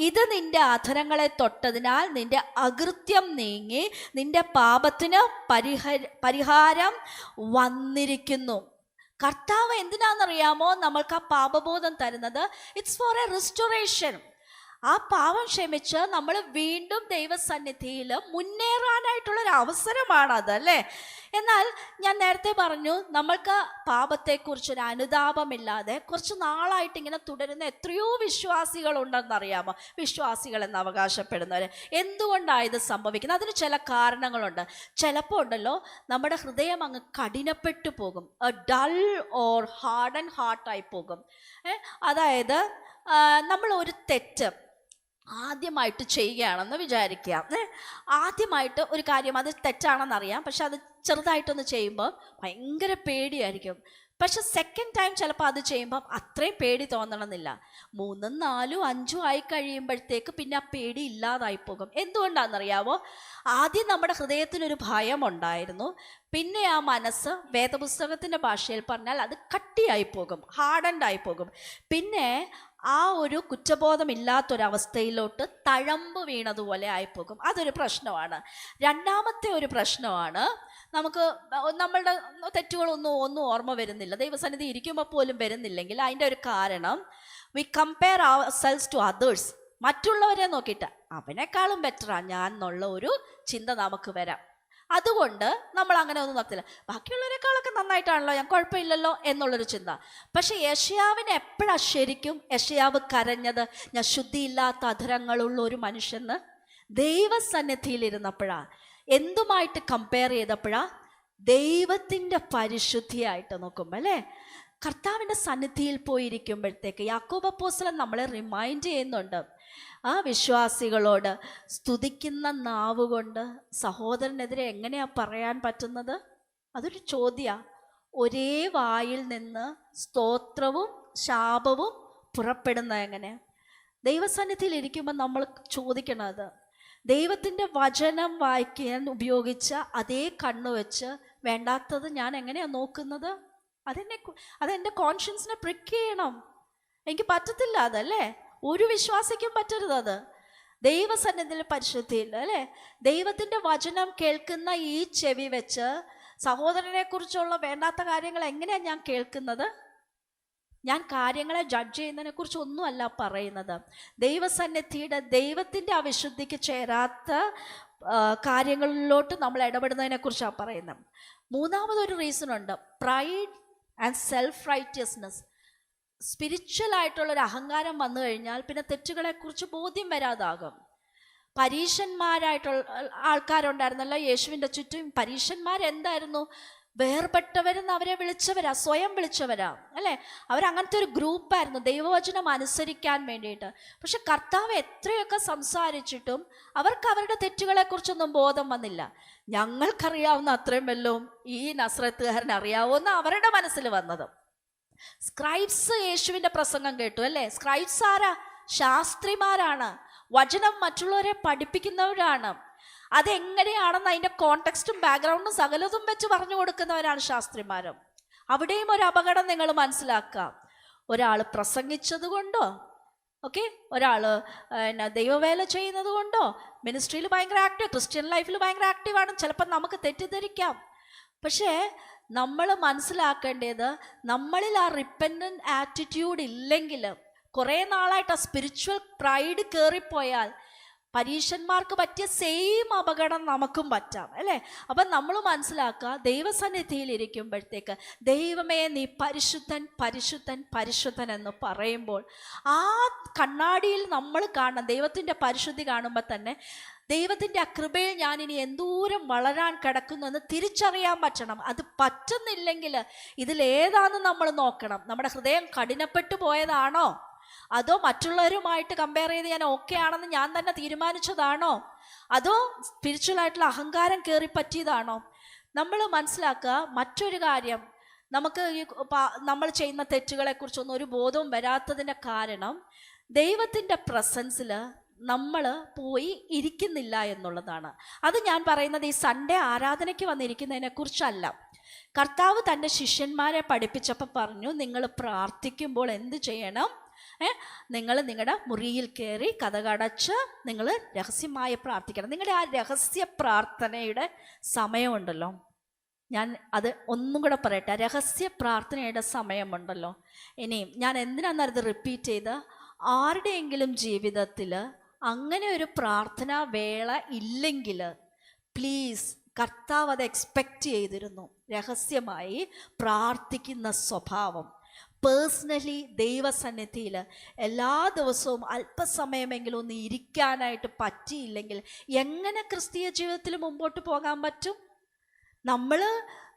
ഇത് നിന്റെ അധരങ്ങളെ തൊട്ടതിനാൽ നിന്റെ അകൃത്യം നീങ്ങി നിന്റെ പാപത്തിന് പരിഹാരം വന്നിരിക്കുന്നു. കർത്താവ് എന്തിനാണെന്നറിയാമോ നമ്മൾക്ക് ആ പാപബോധം തരുന്നത്? It's for a restoration. ആ പാപം ക്ഷമിച്ച് നമ്മൾ വീണ്ടും ദൈവസന്നിധിയിൽ മുന്നേറാനായിട്ടുള്ളൊരു അവസരമാണത് അല്ലേ. എന്നാൽ ഞാൻ നേരത്തെ പറഞ്ഞു, നമ്മൾക്ക് പാപത്തെക്കുറിച്ചൊരു അനുതാപമില്ലാതെ കുറച്ച് നാളായിട്ട് ഇങ്ങനെ തുടരുന്ന എത്രയോ വിശ്വാസികളുണ്ടെന്നറിയാമോ? വിശ്വാസികളെന്ന് അവകാശപ്പെടുന്നവർ. എന്തുകൊണ്ടാണ് ഇത് സംഭവിക്കുന്നത്? അതിന് ചില കാരണങ്ങളുണ്ട്. ചിലപ്പോൾ ഉണ്ടല്ലോ നമ്മുടെ ഹൃദയം അങ്ങ് കഠിനപ്പെട്ടു പോകും, ഡൾ ഓർ ഹാർഡ് ആൻഡ് ഹാർട്ടായി പോകും. അതായത് നമ്മൾ ഒരു തെറ്റ് ആദ്യമായിട്ട് ചെയ്യുകയാണെന്ന് വിചാരിക്കുക. ആദ്യമായിട്ട് ഒരു കാര്യം, അത് തെറ്റാണെന്നറിയാം, പക്ഷെ അത് ചെറുതായിട്ടൊന്ന് ചെയ്യുമ്പോൾ ഭയങ്കര പേടിയായിരിക്കും. പക്ഷെ സെക്കൻഡ് ടൈം ചിലപ്പോൾ അത് ചെയ്യുമ്പം അത്രയും പേടി തോന്നണമെന്നില്ല. 3, 4, 5 ആയി കഴിയുമ്പോഴത്തേക്ക് പിന്നെ ആ പേടി ഇല്ലാതായി പോകും. എന്തുകൊണ്ടാണെന്നറിയാവോ? ആദ്യം നമ്മുടെ ഹൃദയത്തിലൊരു ഭയം ഉണ്ടായിരുന്നു, പിന്നെ ആ മനസ്സ് വേദപുസ്തകത്തിൻ്റെ ഭാഷയിൽ പറഞ്ഞാൽ അത് കട്ടിയായി പോകും, ഹാർഡൻഡായി പോകും. പിന്നെ ആ ഒരു കുറ്റബോധമില്ലാത്തൊരവസ്ഥയിലോട്ട് തഴമ്പ് വീണതുപോലെ ആയിപ്പോകും. അതൊരു പ്രശ്നമാണ്. രണ്ടാമത്തെ ഒരു പ്രശ്നമാണ്, നമുക്ക് നമ്മളുടെ തെറ്റുകളൊന്നും ഓർമ്മ വരുന്നില്ല, ദൈവസന്നിധി ഇരിക്കുമ്പോൾ പോലും വരുന്നില്ലെങ്കിൽ അതിൻ്റെ ഒരു കാരണം we compare ourselves to others. മറ്റുള്ളവരെ നോക്കിയിട്ട് അവനേക്കാളും ബെറ്ററാ ഞാൻ എന്നുള്ള ഒരു ചിന്ത നമുക്ക് വരാം. അതുകൊണ്ട് നമ്മൾ അങ്ങനെ ഒന്നും നടത്തില്ല, ബാക്കിയുള്ളവരെക്കാളൊക്കെ നന്നായിട്ടാണല്ലോ ഞാൻ, കുഴപ്പമില്ലല്ലോ എന്നുള്ളൊരു ചിന്ത. പക്ഷെ യെശയ്യാവിന് എപ്പോഴാണ് ശരിക്കും യെശയ്യാവ് കരഞ്ഞത്? ഞാൻ ശുദ്ധിയില്ലാത്ത അധരങ്ങളുള്ള ഒരു മനുഷ്യന് ദൈവസന്നിധിയിലിരുന്നപ്പോഴാ. എന്തുമായിട്ട് കമ്പയർ ചെയ്തപ്പോഴാ? ദൈവത്തിൻ്റെ പരിശുദ്ധിയായിട്ട് നോക്കുമ്പോൾ അല്ലേ? കർത്താവിൻ്റെ സന്നിധിയിൽ പോയിരിക്കുമ്പോഴത്തേക്ക് യാക്കോബ് അപ്പോസ്തലൻ നമ്മളെ റിമൈൻഡ് ചെയ്യുന്നുണ്ട്, ആ വിശ്വാസികളോട് സ്തുതിക്കുന്ന നാവ് കൊണ്ട് സഹോദരനെതിരെ എങ്ങനെയാ പറയാൻ പറ്റുന്നത്? അതൊരു ചോദ്യമാണ്. ഒരേ വായിൽ നിന്ന് സ്തോത്രവും ശാപവും പുറപ്പെടുന്നത് എങ്ങനെ? ദൈവസന്നിധിയിൽ ഇരിക്കുമ്പോൾ നമ്മൾ ചോദിക്കണത്, ദൈവത്തിൻ്റെ വചനം വായിക്കാൻ ഉപയോഗിച്ച അതേ കണ്ണു വെച്ച് വേണ്ടാത്തത് ഞാൻ എങ്ങനെയാണ് നോക്കുന്നത്? അതെൻ്റെ കോൺഷ്യൻസിനെ പ്രിക്ക് ചെയ്യണം. എനിക്ക് പറ്റത്തില്ല അതല്ലേ? ഒരു വിശ്വാസിക്കും പറ്റരുത് അത്. ദൈവസന്നിധിയിൽ പരിശുദ്ധിയില്ല അല്ലേ? ദൈവത്തിൻ്റെ വചനം കേൾക്കുന്ന ഈ ചെവി വെച്ച് സഹോദരനെ കുറിച്ചുള്ള വേണ്ടാത്ത കാര്യങ്ങൾ എങ്ങനെയാണ് ഞാൻ കേൾക്കുന്നത്? ഞാൻ കാര്യങ്ങളെ ജഡ്ജ് ചെയ്യുന്നതിനെ കുറിച്ച് ഒന്നുമല്ല പറയുന്നത്. ദൈവസന്നിധിയുടെ ദൈവത്തിൻ്റെ ആ വിശുദ്ധിക്ക് ചേരാത്ത കാര്യങ്ങളിലോട്ട് നമ്മൾ ഇടപെടുന്നതിനെ കുറിച്ചാണ് പറയുന്നത്. മൂന്നാമതൊരു റീസൺ ഉണ്ട്, pride and self righteousness. Spiritual ആയിട്ടുള്ളൊരു അഹങ്കാരം വന്നു കഴിഞ്ഞാൽ പിന്നെ തെറ്റുകളെക്കുറിച്ച് ബോധ്യം വരാതാകും. പരീശന്മാരായിട്ടുള്ള ആൾക്കാരുണ്ടായിരുന്നല്ലോ യേശുവിൻ്റെ ചുറ്റും. പരീശന്മാരെന്തായിരുന്നു? വേർപെട്ടവരെന്ന് അവരെ വിളിച്ചവരാ, സ്വയം വിളിച്ചവരാ അല്ലേ? അവരങ്ങനത്തെ ഒരു ഗ്രൂപ്പായിരുന്നു ദൈവവചനം അനുസരിക്കാൻ വേണ്ടിയിട്ട്. പക്ഷെ കർത്താവ് എത്രയൊക്കെ സംസാരിച്ചിട്ടും അവർക്ക് അവരുടെ തെറ്റുകളെക്കുറിച്ചൊന്നും ബോധം വന്നില്ല. ഞങ്ങൾക്കറിയാവുന്ന അത്രയും വല്ലതും ഈ നസ്രത്തുകാരൻ അറിയാവുന്ന അവരുടെ മനസ്സിൽ വന്നത്. സ്ക്രൈബ്സ് യേശുവിൻ്റെ പ്രസംഗം കേട്ടു അല്ലേ? സ്ക്രൈബ്സ് ആരാ? ശാസ്ത്രിമാരാണ്, വചനം മറ്റുള്ളവരെ പഠിപ്പിക്കുന്നവരാണ്. അതെങ്ങനെയാണെന്ന് അതിൻ്റെ കോണ്ടെക്സ്റ്റും ബാക്ക്ഗ്രൗണ്ടും സകലതും വെച്ച് പറഞ്ഞു കൊടുക്കുന്നവരാണ് ശാസ്ത്രിമാരും. അവിടെയും ഒരു അപകടം നിങ്ങൾ മനസ്സിലാക്കാം. ഒരാൾ പ്രസംഗിച്ചത് കൊണ്ടോ, ഓക്കെ, ഒരാൾ ദൈവവേല ചെയ്യുന്നത് കൊണ്ടോ, മിനിസ്ട്രിയിൽ ഭയങ്കര ആക്റ്റീവ്, ക്രിസ്ത്യൻ ലൈഫിൽ ഭയങ്കര ആക്റ്റീവാണ്, ചിലപ്പോൾ നമുക്ക് തെറ്റിദ്ധരിക്കാം. പക്ഷേ നമ്മൾ മനസ്സിലാക്കേണ്ടത്, നമ്മളിൽ ആ റിപ്പൻറ്റൻ്റ് ആറ്റിറ്റ്യൂഡ് ഇല്ലെങ്കിൽ, കുറേ നാളായിട്ട് ആ സ്പിരിച്വൽ പ്രൈഡ് കയറിപ്പോയാൽ പരീശന്മാർക്ക് പറ്റിയ സെയിം അപകടം നമുക്കും പറ്റാം അല്ലേ? അപ്പം നമ്മൾ മനസ്സിലാക്കുക, ദൈവസന്നിധിയിൽ ഇരിക്കുമ്പോഴത്തേക്ക് ദൈവമേ നീ പരിശുദ്ധൻ പരിശുദ്ധൻ പരിശുദ്ധൻ എന്ന് പറയുമ്പോൾ ആ കണ്ണാടിയിൽ നമ്മൾ കാണണം ദൈവത്തിൻ്റെ പരിശുദ്ധി. കാണുമ്പോൾ തന്നെ ദൈവത്തിൻ്റെ ആ കൃപയിൽ ഞാനിനി എന്തോരം വളരാൻ കിടക്കുന്നെന്ന് തിരിച്ചറിയാൻ പറ്റണം. അത് പറ്റുന്നില്ലെങ്കിൽ ഇതിലേതാണെന്ന് നമ്മൾ നോക്കണം. നമ്മുടെ ഹൃദയം കഠിനപ്പെട്ടു പോയതാണോ, അതോ മറ്റുള്ളവരുമായിട്ട് കമ്പയർ ചെയ്ത് ഞാൻ ഓക്കെ ആണെന്ന് ഞാൻ തന്നെ തീരുമാനിച്ചതാണോ, അതോ സ്പിരിച്വൽ ആയിട്ടുള്ള അഹങ്കാരം കയറി പറ്റിയതാണോ? നമ്മൾ മനസ്സിലാക്കുക. മറ്റൊരു കാര്യം, നമുക്ക് ഈ നമ്മൾ ചെയ്യുന്ന തെറ്റുകളെക്കുറിച്ചൊന്നും ഒരു ബോധവും വരാത്തതിൻ്റെ കാരണം ദൈവത്തിൻ്റെ പ്രസൻസിൽ നമ്മൾ പോയി ഇരിക്കുന്നില്ല എന്നുള്ളതാണ്. അത് ഞാൻ പറയുന്നത് ഈ സൺഡേ ആരാധനയ്ക്ക് വന്നിരിക്കുന്നതിനെ കുറിച്ചല്ല. കർത്താവ് തൻ്റെ ശിഷ്യന്മാരെ പഠിപ്പിച്ചപ്പോൾ പറഞ്ഞു, നിങ്ങൾ പ്രാർത്ഥിക്കുമ്പോൾ എന്ത് ചെയ്യണം? നിങ്ങൾ നിങ്ങളുടെ മുറിയിൽ കയറി കതകടച്ച് നിങ്ങൾ രഹസ്യമായി പ്രാർത്ഥിക്കണം. നിങ്ങളുടെ ആ രഹസ്യ പ്രാർത്ഥനയുടെ സമയമുണ്ടല്ലോ, ഞാൻ അത് ഒന്നും കൂടെ പറയട്ടെ, രഹസ്യ പ്രാർത്ഥനയുടെ സമയമുണ്ടല്ലോ. ഇനിയും ഞാൻ എന്തിനാണെന്നത് റിപ്പീറ്റ് ചെയ്ത്, ആരുടെയെങ്കിലും ജീവിതത്തിൽ അങ്ങനെ ഒരു പ്രാർത്ഥനാ വേള ഇല്ലെങ്കിൽ പ്ലീസ്, കർത്താവ് അത് എക്സ്പെക്റ്റ് ചെയ്തിരുന്നു, രഹസ്യമായി പ്രാർത്ഥിക്കുന്ന സ്വഭാവം. പേഴ്സണലി ദൈവസന്നിധിയിൽ എല്ലാ ദിവസവും അല്പസമയമെങ്കിലും ഒന്ന് ഇരിക്കാനായിട്ട് പറ്റിയില്ലെങ്കിൽ എങ്ങനെ ക്രിസ്തീയ ജീവിതത്തിൽ മുമ്പോട്ട് പോകാൻ പറ്റും? നമ്മൾ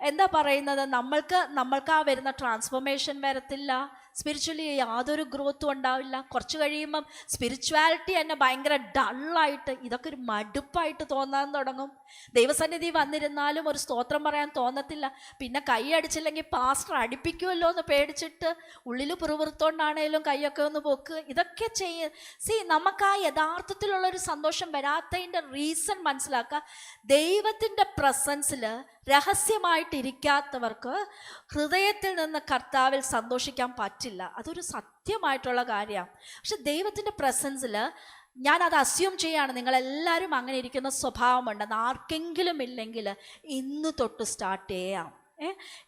എന്താ പറയുന്നത്, നമ്മൾക്ക് ആ വരുന്ന ട്രാൻസ്ഫോർമേഷൻ വരത്തില്ല, സ്പിരിച്വലി യാതൊരു ഗ്രോത്തും ഉണ്ടാവില്ല. കുറച്ച് കഴിയുമ്പം സ്പിരിച്വാലിറ്റി തന്നെ ഭയങ്കര ഡള്ളായിട്ട്, ഇതൊക്കെ ഒരു മടുപ്പായിട്ട് തോന്നാൻ തുടങ്ങും. ദൈവസന്നിധി വന്നിരുന്നാലും ഒരു സ്തോത്രം പറയാൻ തോന്നത്തില്ല. പിന്നെ കൈ അടിച്ചില്ലെങ്കിൽ പാസ്റ്റർ അടിപ്പിക്കുമല്ലോ എന്ന് പേടിച്ചിട്ട് ഉള്ളിൽ പിറുപിറുത്തോണ്ടാണേലും കൈയൊക്കെ ഒന്ന് പൊക്ക്. ഇതൊക്കെ നമുക്ക് ആ യഥാർത്ഥത്തിലുള്ളൊരു സന്തോഷം വരാത്തതിൻ്റെ റീസൺ മനസ്സിലാക്കുക. ദൈവത്തിൻ്റെ പ്രസൻസിൽ രഹസ്യമായിട്ടിരിക്കാത്തവർക്ക് ഹൃദയത്തിൽ നിന്ന് കർത്താവിൽ സന്തോഷിക്കാൻ പറ്റില്ല. അതൊരു സത്യമായിട്ടുള്ള കാര്യമാണ്. പക്ഷെ ദൈവത്തിൻ്റെ പ്രസൻസിൽ ഞാനത് അസ്യൂം ചെയ്യാണ് നിങ്ങളെല്ലാവരും അങ്ങനെ ഇരിക്കുന്ന സ്വഭാവമുണ്ടെന്ന്. ആർക്കെങ്കിലും ഇല്ലെങ്കിൽ ഇന്ന് തൊട്ട് സ്റ്റാർട്ട് ചെയ്യാം.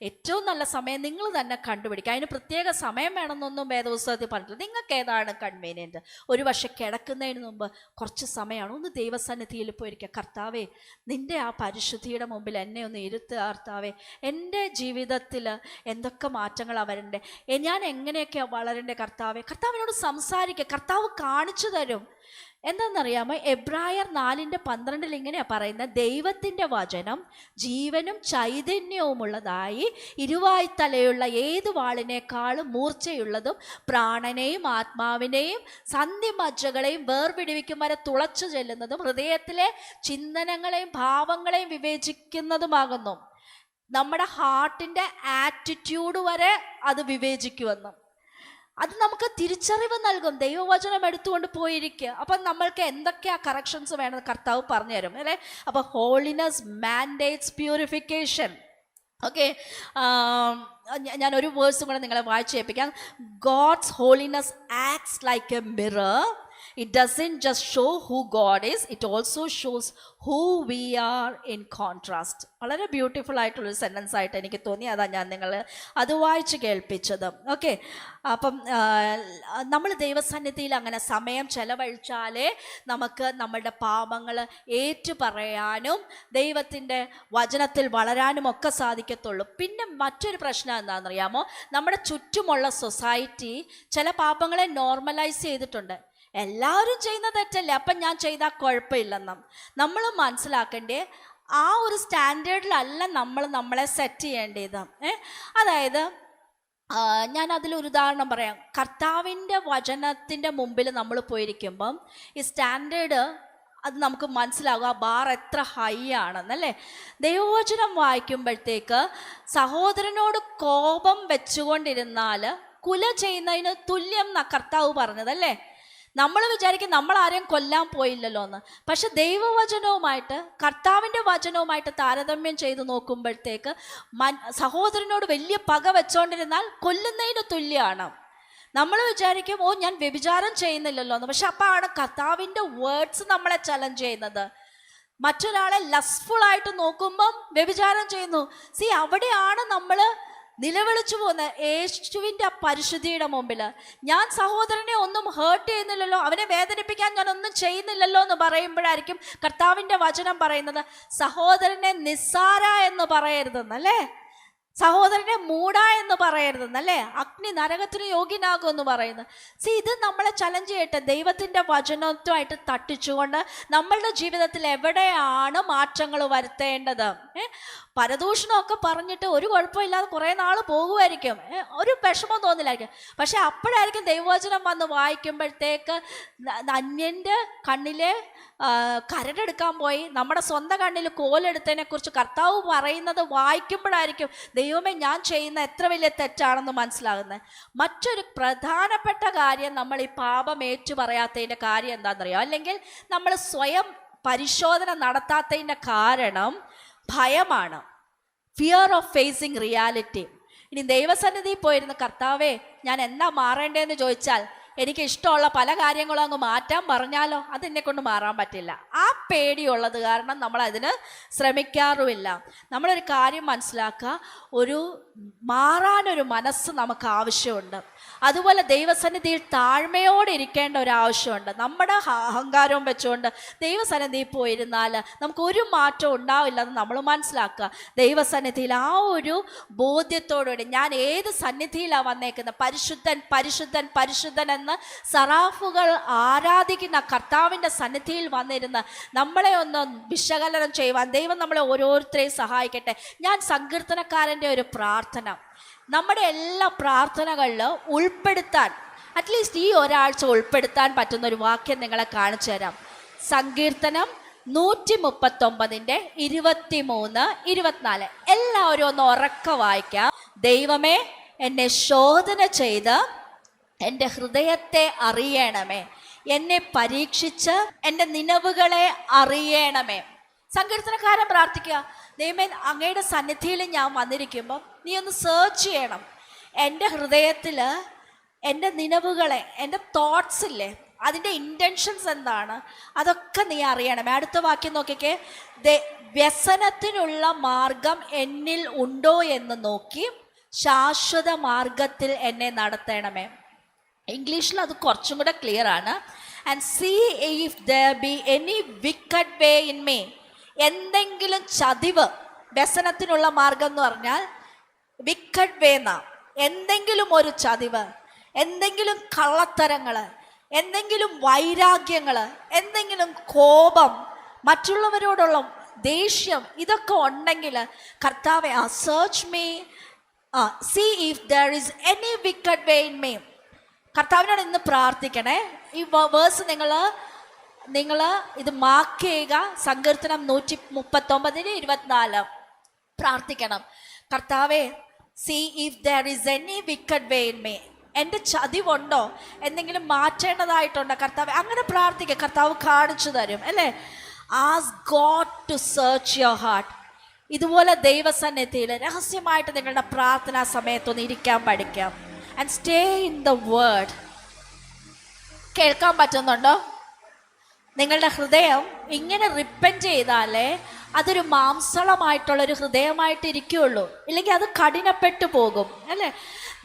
ഏറ്റവും നല്ല സമയം നിങ്ങൾ തന്നെ കണ്ടുപിടിക്കുക. അതിന് പ്രത്യേക സമയം വേണമെന്നൊന്നും വേദപുസ്തകത്തിൽ പറഞ്ഞിട്ടില്ല. നിങ്ങൾക്ക് ഏതാണ് കൺവീനിയൻറ്റ്? ഒരു പക്ഷെ കിടക്കുന്നതിന് മുമ്പ് കുറച്ച് സമയമാണ്, ഒന്ന് ദൈവസന്നിധിയിൽ പോയിരിക്കുക. കർത്താവേ, നിൻ്റെ ആ പരിശുദ്ധിയുടെ മുമ്പിൽ എന്നെ ഒന്ന് ഇരുത്തുക. കർത്താവേ, എൻ്റെ ജീവിതത്തിൽ എന്തൊക്കെ മാറ്റങ്ങളാണ് വരണ്ടേ, ഞാൻ എങ്ങനെയൊക്കെയാണ് വളരണ്ടേ? കർത്താവിനോട് സംസാരിക്കുക. കർത്താവ് കാണിച്ചു തരും. എന്താണെന്നറിയാമോ? എബ്രായർ 4:12 ഇങ്ങനെയാണ് പറയുന്നത്: ദൈവത്തിൻ്റെ വചനം ജീവനും ചൈതന്യവുമുള്ളതായി ഇരുവായ്ത്തലയുള്ള ഏത് വാളിനേക്കാളും മൂർച്ചയുള്ളതും പ്രാണനെയും ആത്മാവിനെയും സന്ധിമജ്ജകളെയും വേർപിടിവിക്കും വരെ തുളച്ചു ചെല്ലുന്നതും ഹൃദയത്തിലെ ചിന്തനങ്ങളെയും ഭാവങ്ങളെയും വിവേചിക്കുന്നതുമാകുന്നു. നമ്മുടെ ഹാർട്ടിൻ്റെ ആറ്റിറ്റ്യൂഡ് വരെ അത് വിവേചിക്കുമെന്നും അത് നമുക്ക് തിരിച്ചറിവ് നൽകും. ദൈവവചനം എടുത്തുകൊണ്ട് പോയിരിക്കുക. അപ്പം നമ്മൾക്ക് എന്തൊക്കെയാ കറക്ഷൻസ് വേണമെന്ന് കർത്താവ് പറഞ്ഞു തരും അല്ലേ. അപ്പോൾ ഹോളിനെസ് മാൻഡേറ്റ്സ് പ്യൂരിഫിക്കേഷൻ. ഓക്കെ, ഞാനൊരു വേഴ്സും കൂടെ നിങ്ങളെ വായിച്ച് കേൾപ്പിക്കാം. God's holiness acts like a mirror. It doesn't just show who God is, it also shows who we are in contrast. വളരെ ബ്യൂട്ടിഫുൾ ആയിട്ടുള്ളൊരു സെൻറ്റൻസ് ആയിട്ട് എനിക്ക് തോന്നി. അതാണ് ഞാൻ നിങ്ങൾ അത് വായിച്ച് കേൾപ്പിച്ചത്. ഓക്കെ, അപ്പം നമ്മൾ ദൈവസന്നിധിയിൽ അങ്ങനെ സമയം ചെലവഴിച്ചാലേ നമുക്ക് നമ്മളുടെ പാപങ്ങൾ ഏറ്റു പറയാനും ദൈവത്തിൻ്റെ വചനത്തിൽ വളരാനും ഒക്കെ സാധിക്കത്തുള്ളൂ. പിന്നെ മറ്റൊരു പ്രശ്നം എന്താണെന്നറിയാമോ? നമ്മുടെ ചുറ്റുമുള്ള സൊസൈറ്റി ചില പാപങ്ങളെ നോർമലൈസ് ചെയ്തിട്ടുണ്ട്. എല്ലാവരും ചെയ്യുന്ന തെറ്റല്ലേ, അപ്പം ഞാൻ ചെയ്താൽ കുഴപ്പമില്ലെന്നും നമ്മൾ മനസ്സിലാക്കേണ്ടേ ആ ഒരു സ്റ്റാൻഡേർഡിലല്ല നമ്മളെ സെറ്റ് ചെയ്യേണ്ടത്. അതായത് ഞാൻ അതിലൊരു ഉദാഹരണം പറയാം. കർത്താവിൻ്റെ വചനത്തിൻ്റെ മുമ്പിൽ നമ്മൾ പോയിരിക്കുമ്പം ഈ സ്റ്റാൻഡേർഡ് അത് നമുക്ക് മനസ്സിലാകും, ആ ബാർ എത്ര ഹൈ ആണെന്നല്ലേ. ദൈവവചനം വായിക്കുമ്പോഴത്തേക്ക് സഹോദരനോട് കോപം വെച്ചുകൊണ്ടിരുന്നാൽ കുല ചെയ്യുന്നതിന് തുല്യം എന്നാ കർത്താവ് പറഞ്ഞതല്ലേ. നമ്മൾ വിചാരിക്കും നമ്മൾ ആരെയും കൊല്ലാൻ പോയില്ലല്ലോ എന്ന്. പക്ഷെ ദൈവവചനവുമായിട്ട് കർത്താവിൻ്റെ വചനവുമായിട്ട് താരതമ്യം ചെയ്ത് നോക്കുമ്പോഴത്തേക്ക് സഹോദരനോട് വലിയ പക വെച്ചോണ്ടിരുന്നാൽ കൊല്ലുന്നതിന് തുല്യമാണ്. നമ്മൾ വിചാരിക്കും ഞാൻ വ്യഭിചാരം ചെയ്യുന്നില്ലല്ലോ എന്ന്. പക്ഷെ അപ്പോഴാണ് കർത്താവിൻ്റെ വേർഡ്സ് നമ്മളെ ചലഞ്ച് ചെയ്യുന്നത്. മറ്റൊരാളെ ലസ്ഫുൾ ആയിട്ട് നോക്കുമ്പം വ്യഭിചാരം ചെയ്യുന്നു. അവിടെയാണ് നമ്മൾ നിലവിളിച്ചു പോകുന്ന യേശുവിൻ്റെ പരിശുദ്ധിയുടെ മുമ്പിൽ. ഞാൻ സഹോദരനെ ഒന്നും ഹേർട്ട് ചെയ്യുന്നില്ലല്ലോ, അവനെ വേദനിപ്പിക്കാൻ ഞാൻ ഒന്നും ചെയ്യുന്നില്ലല്ലോ എന്ന് പറയുമ്പോഴായിരിക്കും കർത്താവിൻ്റെ വചനം പറയുന്നത് സഹോദരനെ നിസ്സാര എന്ന് പറയരുതെന്നല്ലേ, സഹോദരനെ മൂട എന്ന് പറയരുതെന്നല്ലേ, അഗ്നി നരകത്തിന് യോഗ്യനാകുമെന്ന് പറയുന്നത്. ഇത് നമ്മളെ ചലഞ്ച് ചെയ്യട്ടെ. ദൈവത്തിൻ്റെ വചനത്വമായിട്ട് തട്ടിച്ചുകൊണ്ട് നമ്മളുടെ ജീവിതത്തിൽ എവിടെയാണ് മാറ്റങ്ങൾ വരുത്തേണ്ടത്? പരദൂഷണമൊക്കെ പറഞ്ഞിട്ട് ഒരു കുഴപ്പമില്ലാതെ കുറേ നാൾ പോകുമായിരിക്കും, ഒരു വിഷമം തോന്നില്ലായിരിക്കും. പക്ഷെ അപ്പോഴായിരിക്കും ദൈവവചനം വന്ന് വായിക്കുമ്പോഴത്തേക്ക് അന്യൻ്റെ കണ്ണിലെ കരടെടുക്കാൻ പോയി നമ്മുടെ സ്വന്തം കണ്ണിൽ കോലെടുത്തതിനെ കുറിച്ച് കർത്താവ് പറയുന്നത് വായിക്കുമ്പോഴായിരിക്കും ദൈവമേ ഞാൻ ചെയ്യുന്ന എത്ര വലിയ തെറ്റാണെന്ന് മനസ്സിലാകുന്നത്. മറ്റൊരു പ്രധാനപ്പെട്ട കാര്യം, നമ്മൾ ഈ പാപം ഏറ്റു പറയാത്തതിൻ്റെ കാര്യം എന്താണെന്നറിയോ? അല്ലെങ്കിൽ നമ്മൾ സ്വയം പരിശോധന നടത്താത്തതിൻ്റെ കാരണം ഭയമാണ്. Fear of facing reality. ഇനി ദൈവസന്നിധിയിൽ പോയിരുന്ന കർത്താവേ ഞാൻ എന്നാ മാറേണ്ടതെന്ന് ചോദിച്ചാൽ എനിക്ക് ഇഷ്ടമുള്ള പല കാര്യങ്ങളും അങ്ങ് മാറ്റാൻ പറഞ്ഞാലോ, അതെന്നെ കൊണ്ട് മാറാൻ പറ്റില്ല. ആ പേടിയുള്ളത് കാരണം നമ്മൾ അതിന് ശ്രമിക്കാറുമില്ല. നമ്മളൊരു കാര്യം മനസ്സിലാക്കുക, ഒരു മാറാനൊരു മനസ്സ് നമുക്ക് ആവശ്യമുണ്ട്. അതുപോലെ ദൈവസന്നിധിയിൽ താഴ്മയോടെ ഇരിക്കേണ്ട ഒരു ആവശ്യമുണ്ട്. നമ്മുടെ അഹങ്കാരവും വെച്ചുകൊണ്ട് ദൈവസന്നിധിയിൽ പോയിരുന്നാൽ നമുക്ക് ഒരു മാറ്റവും ഉണ്ടാവില്ലെന്ന് നമ്മൾ മനസ്സിലാക്കുക. ദൈവസന്നിധിയിൽ ആ ഒരു ബോധ്യത്തോടുകൂടി ഞാൻ ഏത് സന്നിധിയിലാണ് വന്നേക്കുന്നത്, പരിശുദ്ധൻ പരിശുദ്ധൻ പരിശുദ്ധൻ എന്ന് സറാഫുകൾ ആരാധിക്കുന്ന കർത്താവിൻ്റെ സന്നിധിയിൽ വന്നിരുന്ന് നമ്മളെ ഒന്ന് വിശകലനം ചെയ്യുവാൻ ദൈവം നമ്മളെ ഓരോരുത്തരെയും സഹായിക്കട്ടെ. ഞാൻ സങ്കീർത്തനക്കാരൻ്റെ ഒരു പ്രാർത്ഥന, നമ്മുടെ എല്ലാ പ്രാർത്ഥനകളിലും ഉൾപ്പെടുത്താൻ, അറ്റ്ലീസ്റ്റ് ഈ ഒരാഴ്ച ഉൾപ്പെടുത്താൻ പറ്റുന്ന ഒരു വാക്യം നിങ്ങളെ കാണിച്ചു തരാം. സങ്കീർത്തനം 139 23 24. എല്ലാവരും ഒന്ന് ഉറക്ക വായിക്കാം. ദൈവമേ, എന്നെ ശോധന ചെയ്ത് എൻ്റെ ഹൃദയത്തെ അറിയണമേ, എന്നെ പരീക്ഷിച്ച് എൻ്റെ നിലവുകളെ അറിയണമേ. സങ്കീർത്തനക്കാരൻ പ്രാർത്ഥിക്കുക, ദൈവമേ, അങ്ങയുടെ സന്നിധിയിൽ ഞാൻ വന്നിരിക്കുമ്പോൾ നീ ഒന്ന് സെർച്ച് ചെയ്യണം. എൻ്റെ ഹൃദയത്തിൽ എൻ്റെ നിലവുകളെ, എൻ്റെ തോട്ട്സ് ഇല്ലേ, അതിൻ്റെ ഇൻറ്റൻഷൻസ് എന്താണ്, അതൊക്കെ നീ അറിയണമേ. അടുത്ത വാക്യം നോക്കിക്കേ. വ്യസനത്തിനുള്ള മാർഗം എന്നിൽ ഉണ്ടോ എന്ന് നോക്കി ശാശ്വത മാർഗത്തിൽ എന്നെ നടത്തണമേ. ഇംഗ്ലീഷിൽ അത് കുറച്ചും കൂടെ ക്ലിയർ ആണ്. And see if there be any wicked way in me. എന്തെങ്കിലും ചതിവ്, വ്യസനത്തിനുള്ള മാർഗം എന്ന് പറഞ്ഞാൽ വിക്കഡ് വേ എന്നാ. എന്തെങ്കിലും ഒരു ചതിവ്, എന്തെങ്കിലും കള്ളത്തരങ്ങൾ, എന്തെങ്കിലും വൈരാഗ്യങ്ങൾ, എന്തെങ്കിലും കോപം, മറ്റുള്ളവരോടുള്ള ദേഷ്യം, ഇതൊക്കെ ഉണ്ടെങ്കിൽ കർത്താവെ, search me, see if there is any wicked way in me. കർത്താവിനോട് ഇന്ന് പ്രാർത്ഥിക്കണേ. ഈ വേഴ്സ് നിങ്ങൾ ഇത് മാർക്ക് ചെയ്യുക. സങ്കീർത്തനം 139 24 പ്രാർത്ഥിക്കണം. കർത്താവേ, see if there is any wicked way in me. എൻ്റെ ചതിവുണ്ടോ, എന്തെങ്കിലും മാറ്റേണ്ടതായിട്ടുണ്ടോ കർത്താവേ, അങ്ങനെ പ്രാർത്ഥിക്കുക. കർത്താവ് കാണിച്ചു തരും അല്ലേ. Ask God to search your heart. ഇതുപോലെ ദൈവസന്നിധിയിൽ രഹസ്യമായിട്ട് നിങ്ങളുടെ പ്രാർത്ഥനാ സമയത്തൊന്ന് ഇരിക്കാൻ പഠിക്കാം. And stay in the word. കേൾക്കാൻ പറ്റുന്നുണ്ടോ? നിങ്ങളുടെ ഹൃദയം ഇങ്ങനെ റിപ്പൻറ്റ് ചെയ്താലേ അതൊരു മാംസളമായിട്ടുള്ളൊരു ഹൃദയമായിട്ട് ഇരിക്കുകയുള്ളൂ. ഇല്ലെങ്കിൽ അത് കഠിനപ്പെട്ടു പോകും അല്ലേ.